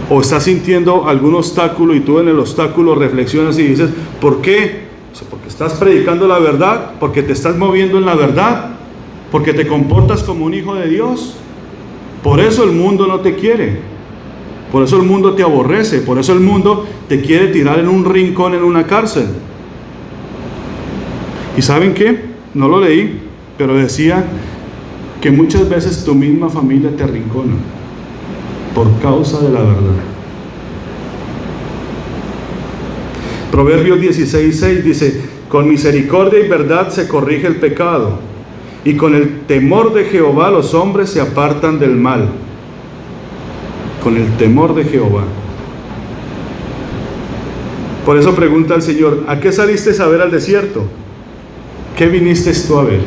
o estás sintiendo algún obstáculo, y tú en el obstáculo reflexionas y dices: ¿por qué? Porque estás predicando la verdad, porque te estás moviendo en la verdad, porque te comportas como un hijo de Dios. Por eso el mundo no te quiere, por eso el mundo te aborrece, por eso el mundo te quiere tirar en un rincón, en una cárcel. ¿Y saben qué? No lo leí, pero decía que muchas veces tu misma familia te arrincona por causa de la verdad. Proverbios 16:6 dice: con misericordia y verdad se corrige el pecado, y con el temor de Jehová los hombres se apartan del mal. Con el temor de Jehová. Por eso pregunta el Señor: ¿a qué saliste a ver al desierto? ¿Qué viniste tú a ver?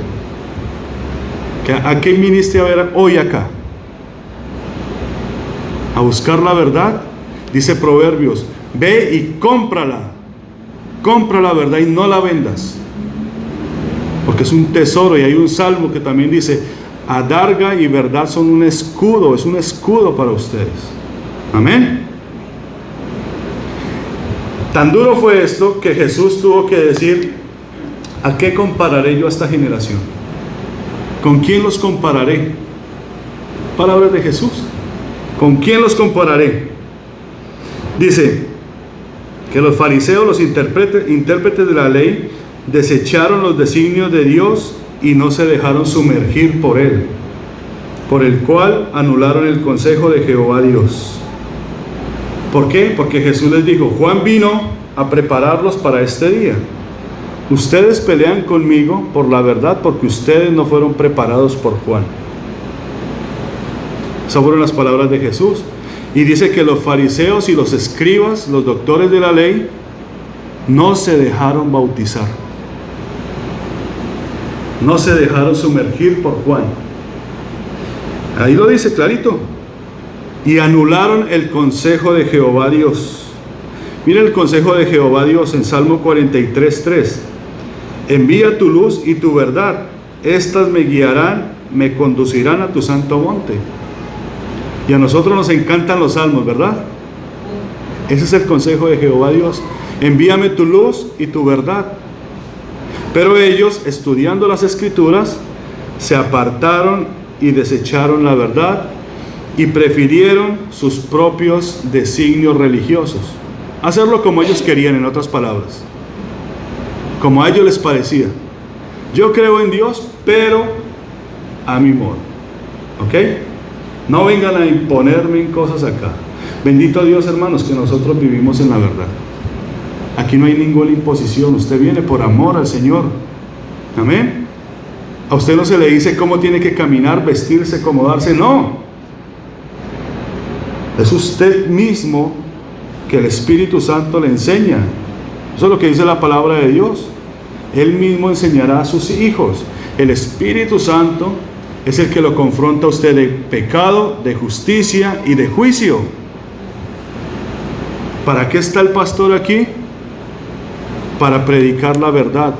¿A qué viniste a ver hoy acá? ¿A buscar la verdad? Dice Proverbios: ve y cómprala. Compra la verdad y no la vendas. Porque es un tesoro. Y hay un salmo que también dice: adarga y verdad son un escudo. Es un escudo para ustedes. Amén. Tan duro fue esto que Jesús tuvo que decir: ¿a qué compararé yo a esta generación? ¿Con quién los compararé? Palabras de Jesús. ¿Con quién los compararé? Dice que los fariseos, los intérpretes de la ley, desecharon los designios de Dios y no se dejaron sumergir por él, por el cual anularon el consejo de Jehová Dios. ¿Por qué? Porque Jesús les dijo: Juan vino a prepararlos para este día. Ustedes pelean conmigo por la verdad porque ustedes no fueron preparados por Juan. Esas fueron las palabras de Jesús. Y dice que los fariseos y los escribas, los doctores de la ley, no se dejaron bautizar. No se dejaron sumergir por Juan. Ahí lo dice clarito. Y anularon el consejo de Jehová Dios. Miren el consejo de Jehová Dios en Salmo 43:3. Envía tu luz y tu verdad. Estas me guiarán, me conducirán a tu santo monte. Y a nosotros nos encantan los salmos, ¿verdad? Ese es el consejo de Jehová Dios. Envíame tu luz y tu verdad. Pero ellos, estudiando las escrituras, se apartaron y desecharon la verdad y prefirieron sus propios designios religiosos. Hacerlo como ellos querían, en otras palabras. Como a ellos les parecía. Yo creo en Dios, pero a mi modo. ¿Ok? No vengan a imponerme en cosas acá. Bendito Dios, hermanos, que nosotros vivimos en la verdad. Aquí no hay ninguna imposición. Usted viene por amor al Señor. Amén. A usted no se le dice cómo tiene que caminar, vestirse, acomodarse. No. Es usted mismo que el Espíritu Santo le enseña. Eso es lo que dice la palabra de Dios. Él mismo enseñará a sus hijos. El Espíritu Santo es el que lo confronta a usted de pecado, de justicia y de juicio. ¿Para qué está el pastor aquí? Para predicar la verdad.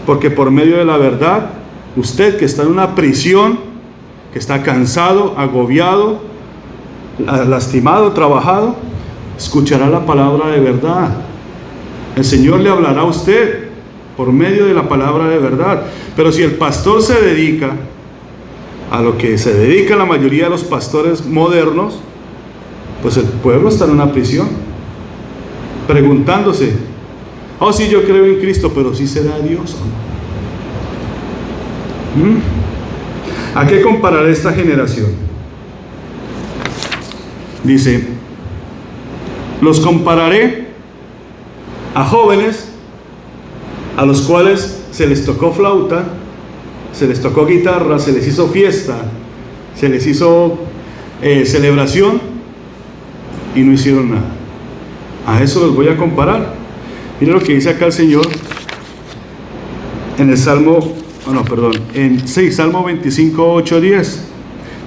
Porque por medio de la verdad, usted que está en una prisión, que está cansado, agobiado, lastimado, trabajado, escuchará la palabra de verdad. El Señor le hablará a usted por medio de la palabra de verdad. Pero si el pastor se dedica a lo que se dedica la mayoría de los pastores modernos, pues el pueblo está en una prisión, preguntándose: oh, sí, yo creo en Cristo, pero ¿sí será Dios o no? ¿A qué compararé esta generación? Dice: los compararé a jóvenes a los cuales se les tocó flauta, se les tocó guitarra, se les hizo fiesta, se les hizo celebración y no hicieron nada. A eso los voy a comparar. Mira lo que dice acá el Señor en el Salmo, Salmo 25, 8, 10.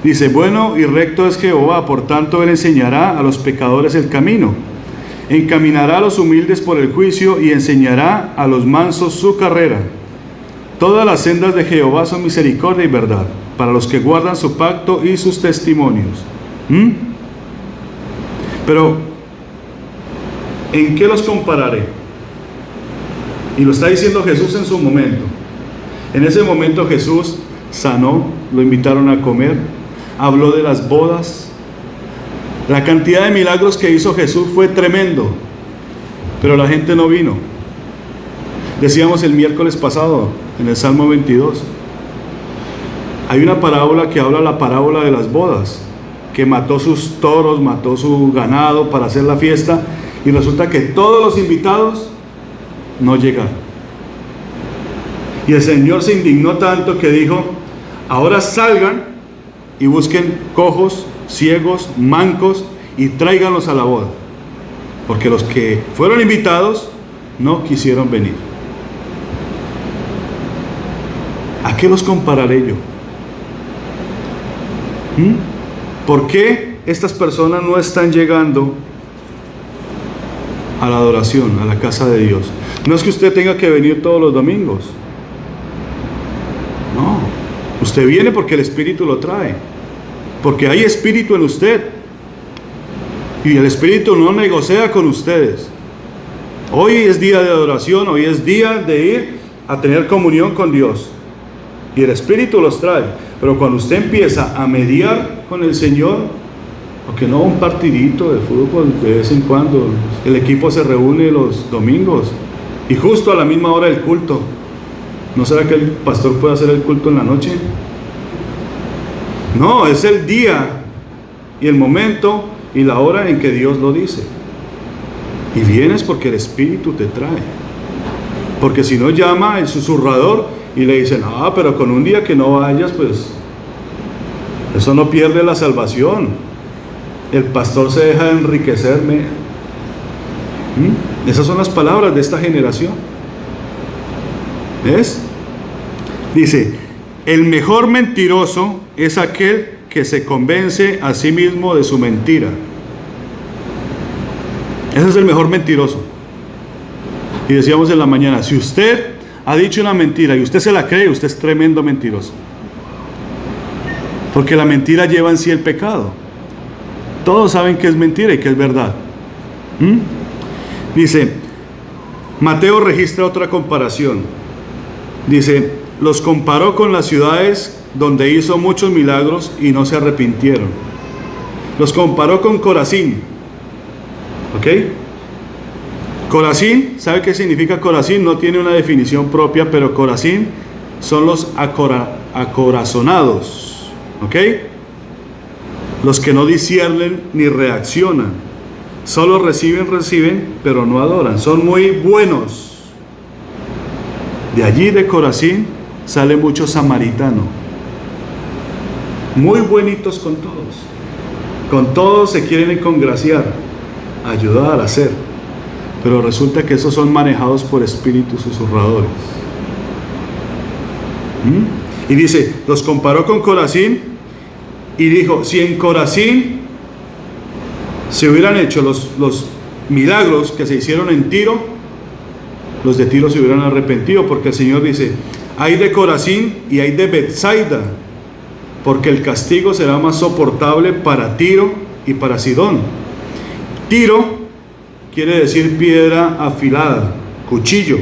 Dice: bueno y recto es Jehová, por tanto Él enseñará a los pecadores el camino. Encaminará a los humildes por el juicio y enseñará a los mansos su carrera. Todas las sendas de Jehová son misericordia y verdad, para los que guardan su pacto y sus testimonios. Pero, ¿en qué los compararé? Y lo está diciendo Jesús en su momento. En ese momento Jesús sanó, lo invitaron a comer, habló de las bodas. La cantidad de milagros que hizo Jesús fue tremendo, pero la gente no vino. Decíamos el miércoles pasado en el Salmo 22. Hay una parábola que habla la parábola de las bodas, que mató sus toros, mató su ganado para hacer la fiesta, y resulta que todos los invitados no llegaron. Y el Señor se indignó tanto que dijo: ahora salgan y busquen cojos, ciegos, mancos y tráiganlos a la boda, porque los que fueron invitados no quisieron venir. ¿A qué los compararé yo? ¿Por qué estas personas no están llegando a la adoración, a la casa de Dios? No es que usted tenga que venir todos los domingos. No, usted viene porque el Espíritu lo trae, porque hay Espíritu en usted, y el Espíritu no negocia con ustedes. Hoy es día de adoración, hoy es día de ir a tener comunión con Dios, y el Espíritu los trae. Pero cuando usted empieza a mediar con el Señor, aunque no un partidito de fútbol de vez en cuando, el equipo se reúne los domingos y justo a la misma hora del culto. ¿No será que el pastor puede hacer el culto en la noche? No, es el día y el momento y la hora en que Dios lo dice. Y vienes porque el Espíritu te trae. Porque si no, llama el susurrador y le dicen: ah, pero con un día que no vayas, pues eso no pierde la salvación. El pastor se deja enriquecerme. Esas son las palabras de esta generación. ¿Ves? Dice: el mejor mentiroso es aquel que se convence a sí mismo de su mentira. Ese es el mejor mentiroso. Y decíamos en la mañana, si usted ha dicho una mentira y usted se la cree, usted es tremendo mentiroso. Porque la mentira lleva en sí el pecado. Todos saben que es mentira y que es verdad. Dice, Mateo registra otra comparación. Dice, los comparó con las ciudades donde hizo muchos milagros y no se arrepintieron. Los comparó con Corazín. ¿Ok? Corazín, ¿sabe qué significa Corazín? No tiene una definición propia, pero Corazín son los acorazonados, ¿ok? Los que no disciernen ni reaccionan, solo reciben, pero no adoran, son muy buenos. De allí de Corazín sale mucho samaritano, muy buenitos con todos se quieren congraciar, ayudar a hacer. Pero resulta que esos son manejados por espíritus susurradores. Y dice, los comparó con Corazín y dijo, si en Corazín se hubieran hecho los milagros que se hicieron en Tiro, los de Tiro se hubieran arrepentido, porque el Señor dice, hay de Corazín y hay de Betsaida, porque el castigo será más soportable para Tiro y para Sidón. Tiro quiere decir piedra afilada, cuchillo.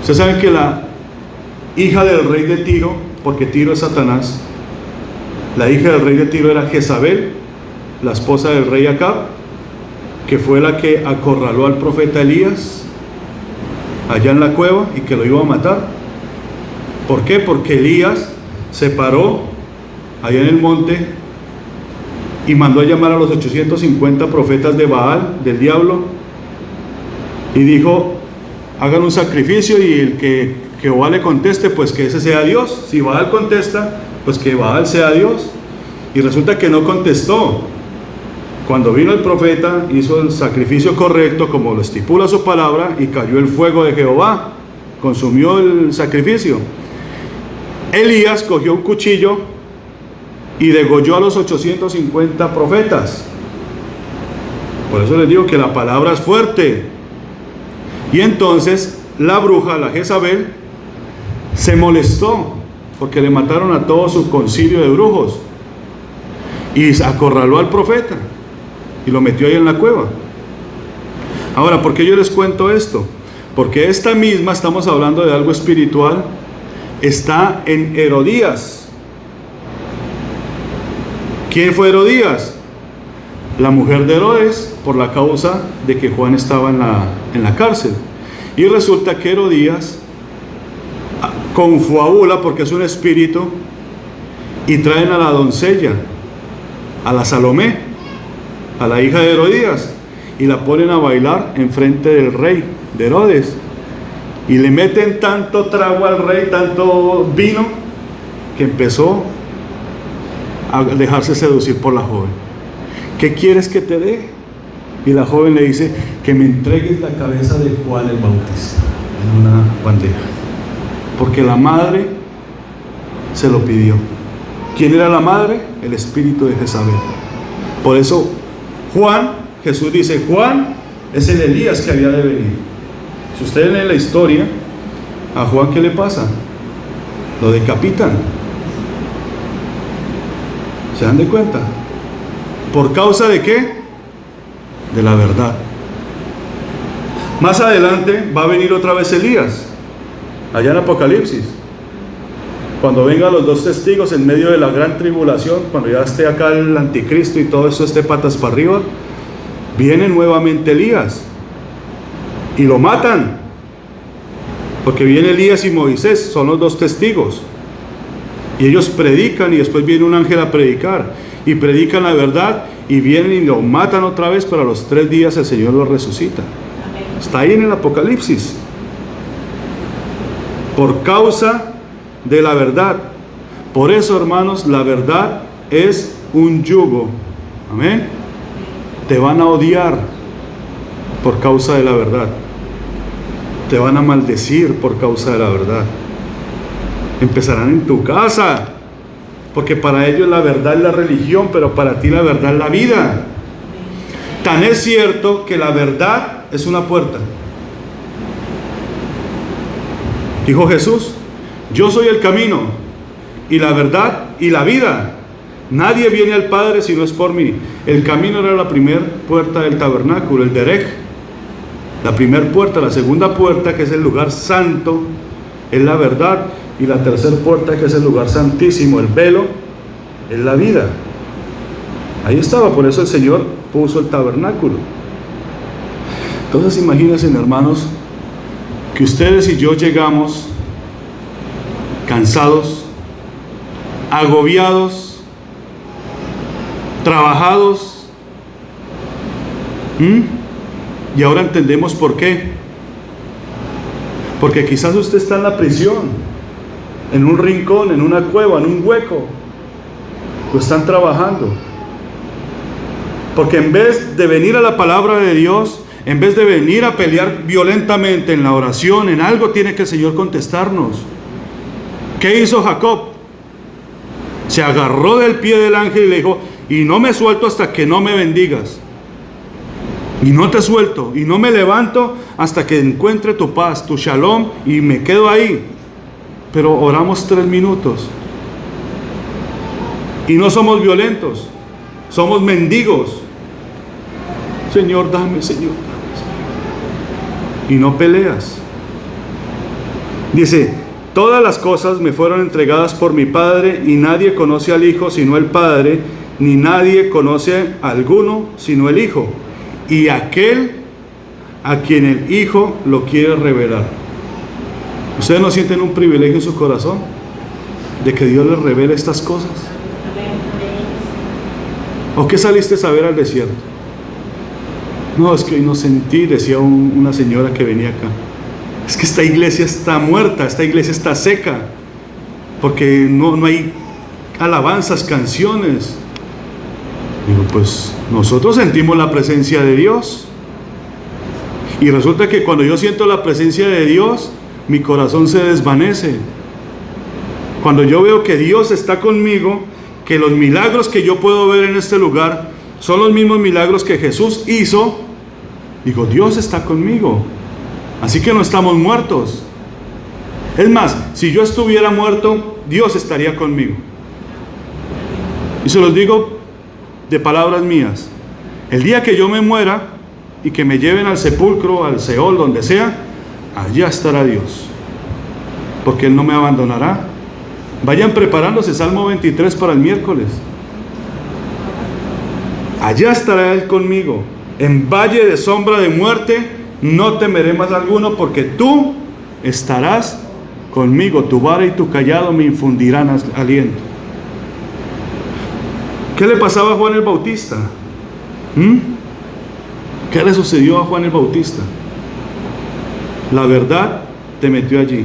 Ustedes saben que la hija del rey de Tiro, porque Tiro es Satanás, la hija del rey de Tiro era Jezabel, la esposa del rey Acab, que fue la que acorraló al profeta Elías allá en la cueva y que lo iba a matar. ¿Por qué? Porque Elías se paró allá en el monte y mandó a llamar a los 850 profetas de Baal, del diablo, y dijo, hagan un sacrificio y el que Jehová le conteste, pues que ese sea Dios. Si Baal contesta, pues que Baal sea Dios. Y resulta que no contestó. Cuando vino el profeta, hizo el sacrificio correcto como lo estipula su palabra, y cayó el fuego de Jehová, consumió el sacrificio. Elías cogió un cuchillo y degolló a los 850 profetas. Por eso les digo que la palabra es fuerte. Y entonces la bruja, la Jezabel, se molestó porque le mataron a todo su concilio de brujos y acorraló al profeta y lo metió ahí en la cueva. Ahora, ¿por qué yo les cuento esto? Porque esta misma, estamos hablando de algo espiritual, está en Herodías. ¿Quién fue Herodías? La mujer de Herodes, por la causa de que Juan estaba en la cárcel. Y resulta que Herodías confabula, porque es un espíritu, y traen a la doncella, a la Salomé, a la hija de Herodías, y la ponen a bailar enfrente del rey de Herodes, y le meten tanto trago al rey, tanto vino, que empezó a dejarse seducir por la joven. ¿Qué quieres que te dé? Y la joven le dice, que me entregues la cabeza de Juan el Bautista en una bandeja, porque la madre se lo pidió. ¿Quién era la madre? El espíritu de Jezabel. Por eso Juan, Jesús dice, Juan es el Elías que había de venir. Si ustedes leen la historia, a Juan, ¿qué le pasa? Lo decapitan. ¿Se dan de cuenta? ¿Por causa de qué? De la verdad. Más adelante va a venir otra vez Elías, allá en Apocalipsis, cuando vengan los dos testigos en medio de la gran tribulación, cuando ya esté acá el anticristo y todo eso esté patas para arriba, viene nuevamente Elías y lo matan, porque viene Elías y Moisés, son los dos testigos, y ellos predican, y después viene un ángel a predicar, y predican la verdad, y vienen y lo matan otra vez, pero a los 3 días el Señor lo resucita. Está ahí en el Apocalipsis. Por causa de la verdad. Por eso, hermanos, la verdad es un yugo. Amén. Te van a odiar por causa de la verdad. Te van a maldecir por causa de la verdad. Empezarán en tu casa, porque para ellos la verdad es la religión, pero para ti la verdad es la vida. Tan es cierto que la verdad es una puerta. Dijo Jesús, yo soy el camino y la verdad y la vida. Nadie viene al Padre si no es por mí. El camino era la primera puerta del tabernáculo, el derech. La primera puerta, la segunda puerta, que es el lugar santo, es la verdad. Y la tercera puerta, que es el lugar santísimo, el velo, es la vida. Ahí estaba, por eso el Señor puso el tabernáculo. Entonces imagínense, hermanos, que ustedes y yo llegamos cansados, agobiados, trabajados, y ahora entendemos por qué. Porque quizás usted está en la prisión, en un rincón, en una cueva, en un hueco. Lo están trabajando. Porque en vez de venir a la palabra de Dios, en vez de venir a pelear violentamente en la oración, en algo tiene que el Señor contestarnos. ¿Qué hizo Jacob? Se agarró del pie del ángel y le dijo, y no me suelto hasta que no me bendigas. Y no te suelto, y no me levanto hasta que encuentre tu paz, tu shalom, y me quedo ahí. Pero oramos 3 minutos. Y no somos violentos, somos mendigos. Señor, dame, Señor, dame, Señor. Y no peleas. Dice, todas las cosas me fueron entregadas por mi Padre, y nadie conoce al Hijo sino el Padre, ni nadie conoce a alguno sino el Hijo, y aquel a quien el Hijo lo quiere revelar. ¿Ustedes no sienten un privilegio en su corazón de que Dios les revele estas cosas? ¿O qué saliste a saber al desierto? No, es que hoy no sentí, decía una señora que venía acá. Es que esta iglesia está muerta, esta iglesia está seca, porque no hay alabanzas, canciones. Digo, pues nosotros sentimos la presencia de Dios. Y resulta que cuando yo siento la presencia de Dios, mi corazón se desvanece. Cuando yo veo que Dios está conmigo, que los milagros que yo puedo ver en este lugar son los mismos milagros que Jesús hizo, digo, Dios está conmigo. Así que no estamos muertos. Es más, si yo estuviera muerto, Dios estaría conmigo. Y se los digo de palabras mías. El día que yo me muera y que me lleven al sepulcro, al Seol, donde sea, allá estará Dios, porque Él no me abandonará. Vayan preparándose, Salmo 23 para el miércoles. Allá estará Él conmigo. En valle de sombra de muerte, no temeré más alguno, porque tú estarás conmigo, tu vara y tu cayado me infundirán aliento. ¿Qué le pasaba a Juan el Bautista? ¿Qué le sucedió a Juan el Bautista? La verdad te metió allí.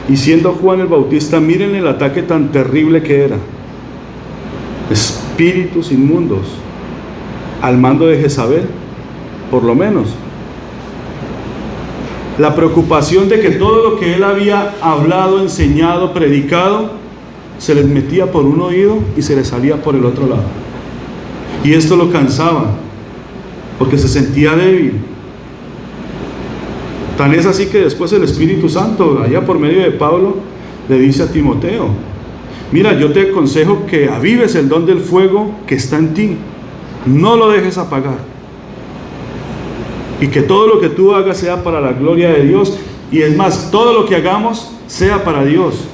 Y siendo Juan el Bautista, miren el ataque tan terrible que era. Espíritus inmundos al mando de Jezabel, por lo menos. La preocupación de que todo lo que él había hablado, enseñado, predicado, se les metía por un oído y se les salía por el otro lado. Y esto lo cansaba, porque se sentía débil. Tan es así que después el Espíritu Santo, allá por medio de Pablo, le dice a Timoteo: mira, yo te aconsejo que avives el don del fuego que está en ti, no lo dejes apagar, y que todo lo que tú hagas sea para la gloria de Dios, y es más, todo lo que hagamos sea para Dios,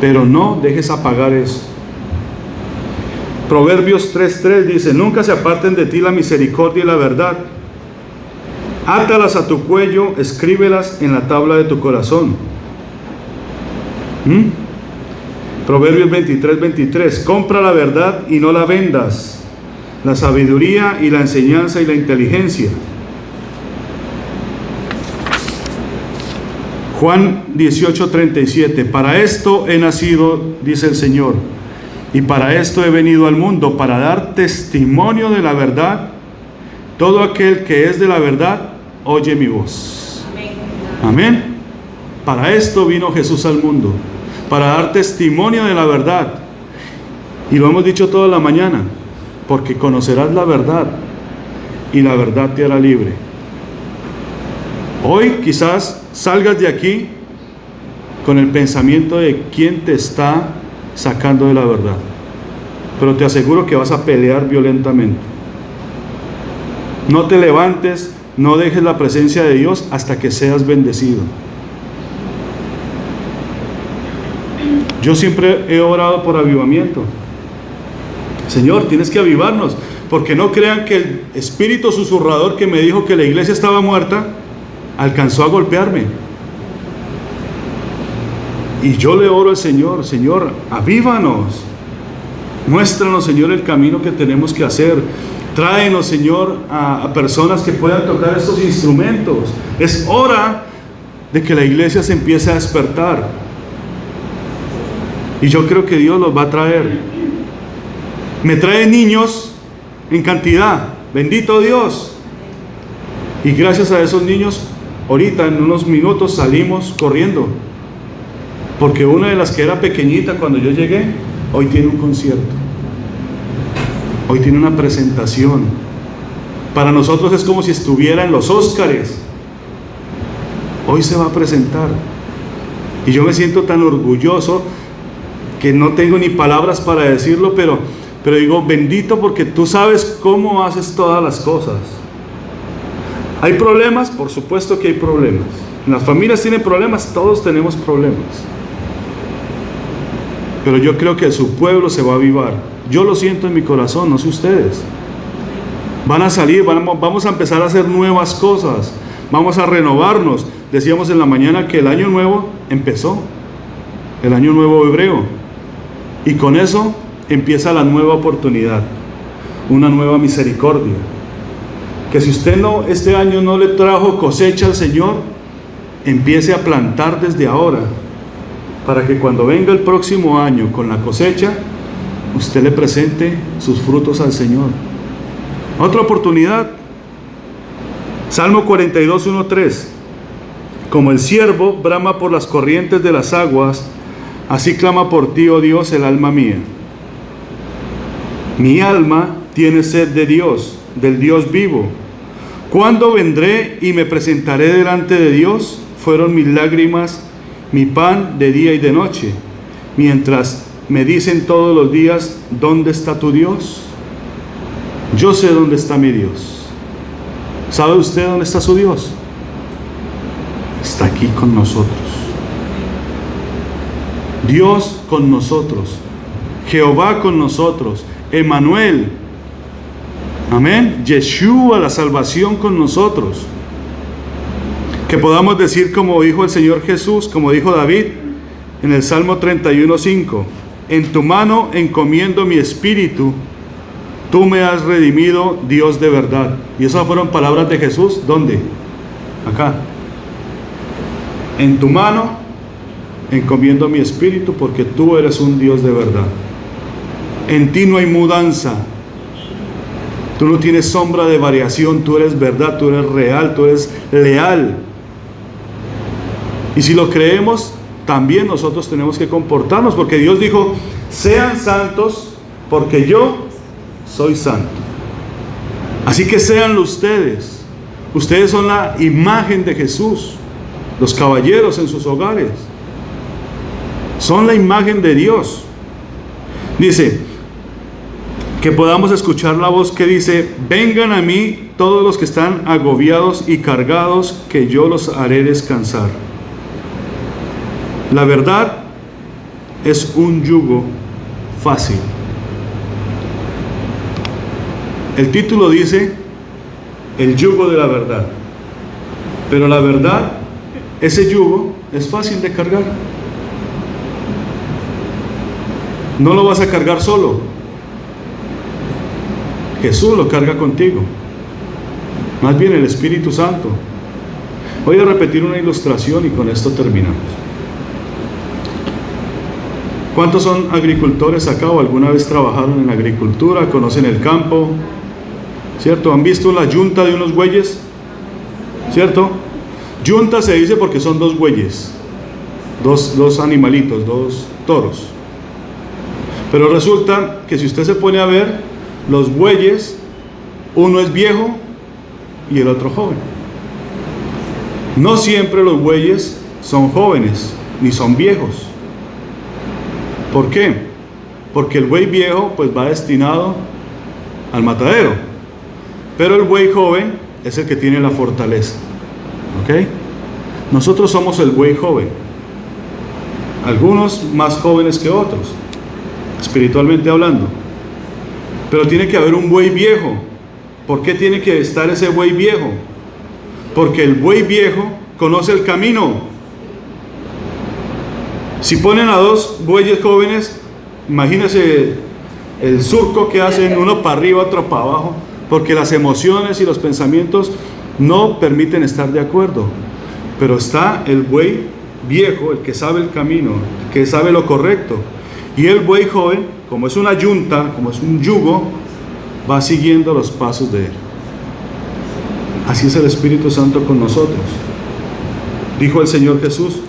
pero no dejes apagar eso. Proverbios 3:3 dice: nunca se aparten de ti la misericordia y la verdad. Átalas a tu cuello, escríbelas en la tabla de tu corazón. Proverbios 23:23: compra la verdad y no la vendas, la sabiduría y la enseñanza y la inteligencia. Juan 18:37: para esto he nacido, dice el Señor, y para esto he venido al mundo, para dar testimonio de la verdad. Todo aquel que es de la verdad oye mi voz. Amén. Para esto vino Jesús al mundo, para dar testimonio de la verdad. Y lo hemos dicho toda la mañana: porque conocerás la verdad, y la verdad te hará libre. Hoy quizás salgas de aquí con el pensamiento de quién te está sacando de la verdad, pero te aseguro que vas a pelear violentamente. No te levantes, no dejes la presencia de Dios hasta que seas bendecido. Yo siempre he orado por avivamiento. Señor, tienes que avivarnos, porque no crean que el espíritu susurrador que me dijo que la iglesia estaba muerta alcanzó a golpearme. Y yo le oro al Señor: Señor, avívanos, muéstranos, Señor, el camino que tenemos que hacer. Tráenos, Señor, a personas que puedan tocar estos instrumentos. Es hora de que la iglesia se empiece a despertar, y yo creo que Dios los va a traer. Me trae niños en cantidad, bendito Dios, y gracias a esos niños, ahorita en unos minutos salimos corriendo, porque una de las que era pequeñita cuando yo llegué, hoy tiene un concierto, hoy tiene una presentación. Para nosotros es como si estuviera en los Óscares. Hoy se va a presentar, y yo me siento tan orgulloso que no tengo ni palabras para decirlo, pero digo: bendito, porque tú sabes cómo haces todas las cosas. ¿Hay problemas? Por supuesto que hay problemas. Las familias tienen problemas, todos tenemos problemas. Pero yo creo que su pueblo se va a avivar. Yo lo siento en mi corazón, no sé ustedes. Van a salir, vamos a empezar a hacer nuevas cosas. Vamos a renovarnos. Decíamos en la mañana que el año nuevo empezó, el año nuevo hebreo, y con eso empieza la nueva oportunidad, una nueva misericordia. Que si usted este año no le trajo cosecha al Señor, empiece a plantar desde ahora, para que cuando venga el próximo año con la cosecha, usted le presente sus frutos al Señor. Otra oportunidad. Salmo 42:1-3: como el ciervo brama por las corrientes de las aguas, así clama por ti, oh Dios, el alma mía. Mi alma tiene sed de Dios, del Dios vivo. ¿Cuándo vendré y me presentaré delante de Dios? Fueron mis lágrimas mi pan de día y de noche, mientras me dicen todos los días: ¿dónde está tu Dios? Yo sé dónde está mi Dios. ¿Sabe usted dónde está su Dios? Está aquí con nosotros. Dios con nosotros, Jehová con nosotros, Emmanuel. Amén. Yeshua, la salvación con nosotros. Que podamos decir como dijo el Señor Jesús, como dijo David en el Salmo 31:5: en tu mano encomiendo mi espíritu, tú me has redimido, Dios de verdad. Y esas fueron palabras de Jesús. ¿Dónde? Acá. En tu mano encomiendo mi espíritu, porque tú eres un Dios de verdad. En ti no hay mudanza. Tú no tienes sombra de variación. Tú eres verdad, tú eres real, tú eres leal. Y si lo creemos, también nosotros tenemos que comportarnos, porque Dios dijo: sean santos porque yo soy santo. Así que séanlo ustedes. Ustedes son la imagen de Jesús. Los caballeros en sus hogares son la imagen de Dios. Dice que podamos escuchar la voz que dice: vengan a mí todos los que están agobiados y cargados, que yo los haré descansar. La verdad es un yugo fácil. El título dice: el yugo de la verdad. Pero la verdad, ese yugo es fácil de cargar. No lo vas a cargar solo. Jesús lo carga contigo. Más bien el Espíritu Santo. Voy a repetir una ilustración y con esto terminamos. ¿Cuántos son agricultores acá o alguna vez trabajaron en agricultura? ¿Conocen el campo? ¿Cierto? ¿Han visto la yunta de unos bueyes? ¿Cierto? Yunta se dice porque son dos bueyes, dos animalitos, dos toros. Pero resulta que si usted se pone a ver, los bueyes, uno es viejo y el otro joven. No siempre los bueyes son jóvenes ni son viejos. ¿Por qué? Porque el buey viejo pues va destinado al matadero, pero el buey joven es el que tiene la fortaleza. ¿Ok? Nosotros somos el buey joven, algunos más jóvenes que otros, espiritualmente hablando. Pero tiene que haber un buey viejo. ¿Por qué tiene que estar ese buey viejo? Porque el buey viejo conoce el camino. Si ponen a dos bueyes jóvenes, imagínense el surco que hacen, uno para arriba, otro para abajo, porque las emociones y los pensamientos no permiten estar de acuerdo. Pero está el buey viejo, el que sabe el camino, el que sabe lo correcto. Y el buey joven, como es una yunta, como es un yugo, va siguiendo los pasos de él. Así es el Espíritu Santo con nosotros. Dijo el Señor Jesús: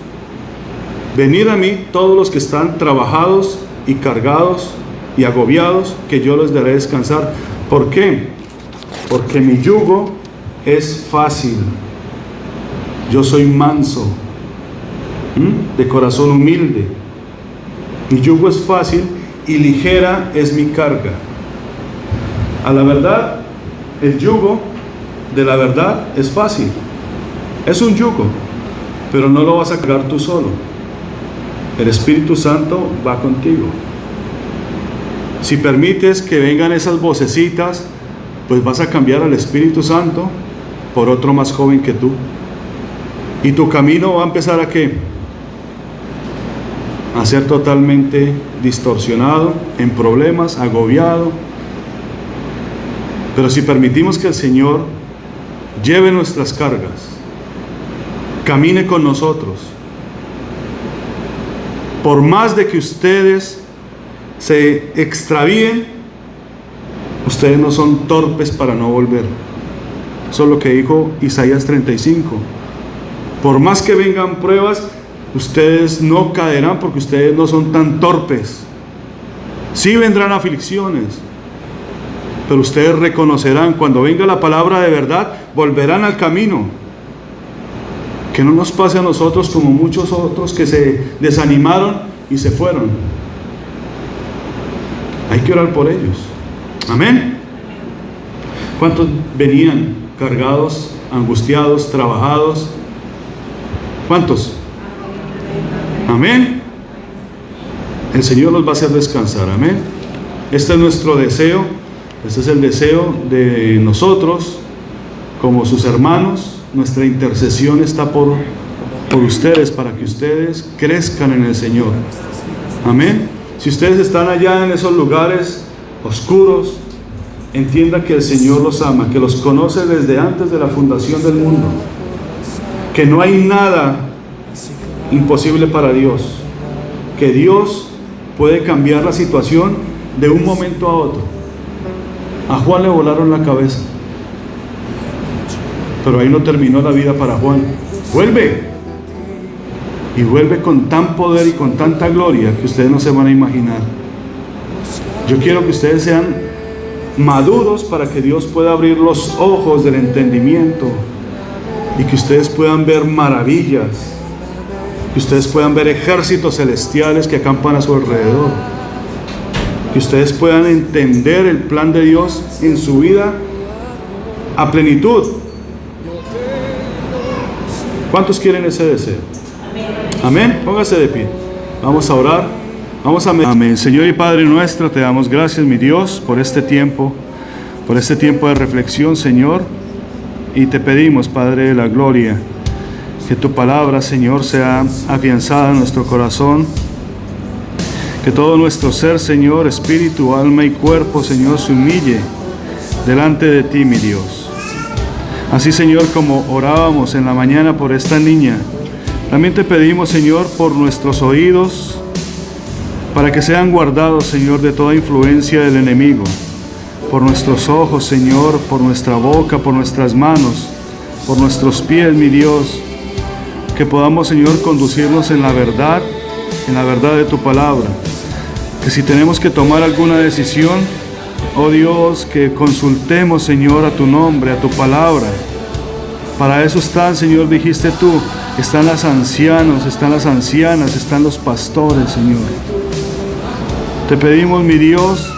venid a mí todos los que están trabajados y cargados y agobiados, que yo les daré descansar. ¿Por qué? Porque mi yugo es fácil. Yo soy manso, de corazón humilde. Mi yugo es fácil y ligera es mi carga. A la verdad, el yugo de la verdad es fácil. Es un yugo, pero no lo vas a cargar tú solo. El Espíritu Santo va contigo. Si permites que vengan esas vocecitas, pues vas a cambiar al Espíritu Santo por otro más joven que tú. Y tu camino va a empezar a ¿qué? A ser totalmente distorsionado, en problemas, agobiado. Pero si permitimos que el Señor lleve nuestras cargas, camine con nosotros, por más de que ustedes se extravíen, ustedes no son torpes para no volver. Eso es lo que dijo Isaías 35. Por más que vengan pruebas, ustedes no caerán, porque ustedes no son tan torpes. Sí vendrán aflicciones, pero ustedes reconocerán cuando venga la palabra de verdad, volverán al camino. Que no nos pase a nosotros como muchos otros que se desanimaron y se fueron. Hay que orar por ellos. Amén. ¿Cuántos venían cargados, angustiados, trabajados? ¿Cuántos? Amén. El Señor los va a hacer descansar. Amén. Este es nuestro deseo, Este es el deseo de nosotros, como sus hermanos. Nuestra intercesión está por ustedes, para que ustedes crezcan en el Señor. Amén. Si ustedes están allá en esos lugares oscuros, entienda que el Señor los ama, que los conoce desde antes de la fundación del mundo, que no hay nada imposible para Dios, que Dios puede cambiar la situación de un momento a otro. A Juan le volaron la cabeza, pero ahí no terminó la vida para Juan. Vuelve, y vuelve con tan poder y con tanta gloria que ustedes no se van a imaginar. Yo quiero que ustedes sean maduros para que Dios pueda abrir los ojos del entendimiento y que ustedes puedan ver maravillas, que ustedes puedan ver ejércitos celestiales que acampan a su alrededor, que ustedes puedan entender el plan de Dios en su vida a plenitud. ¿Cuántos quieren ese deseo? Amén. Póngase de pie. Vamos a orar. Amén. Señor y Padre nuestro, te damos gracias, mi Dios, por este tiempo de reflexión, Señor. Y te pedimos, Padre de la gloria, que tu palabra, Señor, sea afianzada en nuestro corazón. Que todo nuestro ser, Señor, espíritu, alma y cuerpo, Señor, se humille delante de ti, mi Dios. Así, Señor, como orábamos en la mañana por esta niña, también te pedimos, Señor, por nuestros oídos, para que sean guardados, Señor, de toda influencia del enemigo. Por nuestros ojos, Señor, por nuestra boca, por nuestras manos, por nuestros pies, mi Dios. Que podamos, Señor, conducirnos en la verdad de tu palabra. Que si tenemos que tomar alguna decisión, oh Dios, que consultemos, Señor, a tu nombre, a tu palabra. Para eso están, Señor, dijiste tú, están los ancianos, están las ancianas, están los pastores, Señor. Te pedimos, mi Dios,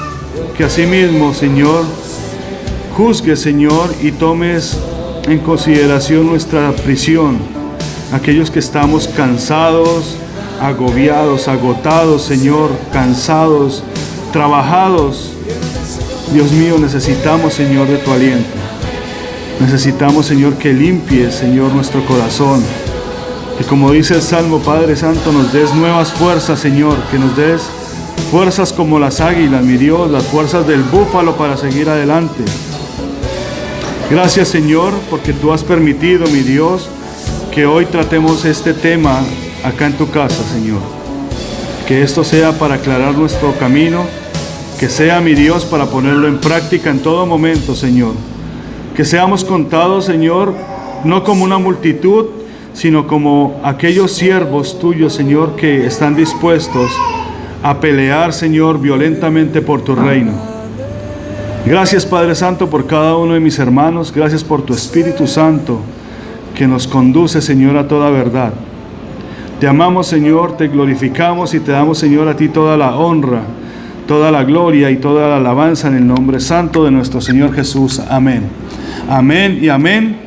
que asimismo, Señor, juzgues, Señor, y tomes en consideración nuestra prisión. Aquellos que estamos cansados, agobiados, agotados, Señor, cansados, trabajados. Dios mío, necesitamos, Señor, de tu aliento. Necesitamos, Señor, que limpies, Señor, nuestro corazón. Que como dice el Salmo, Padre Santo, nos des nuevas fuerzas, Señor. Que nos des fuerzas como las águilas, mi Dios, las fuerzas del búfalo para seguir adelante. Gracias, Señor, porque tú has permitido, mi Dios, que hoy tratemos este tema acá en tu casa, Señor. Que esto sea para aclarar nuestro camino, que sea, mi Dios, para ponerlo en práctica en todo momento, Señor. Que seamos contados, Señor, no como una multitud, sino como aquellos siervos tuyos, Señor, que están dispuestos a pelear, Señor, violentamente por tu reino. Gracias, Padre Santo, por cada uno de mis hermanos. Gracias por tu Espíritu Santo, que nos conduce, Señor, a toda verdad. Te amamos, Señor, te glorificamos y te damos, Señor, a ti toda la honra, toda la gloria y toda la alabanza en el nombre santo de nuestro Señor Jesús. Amén. Amén y amén.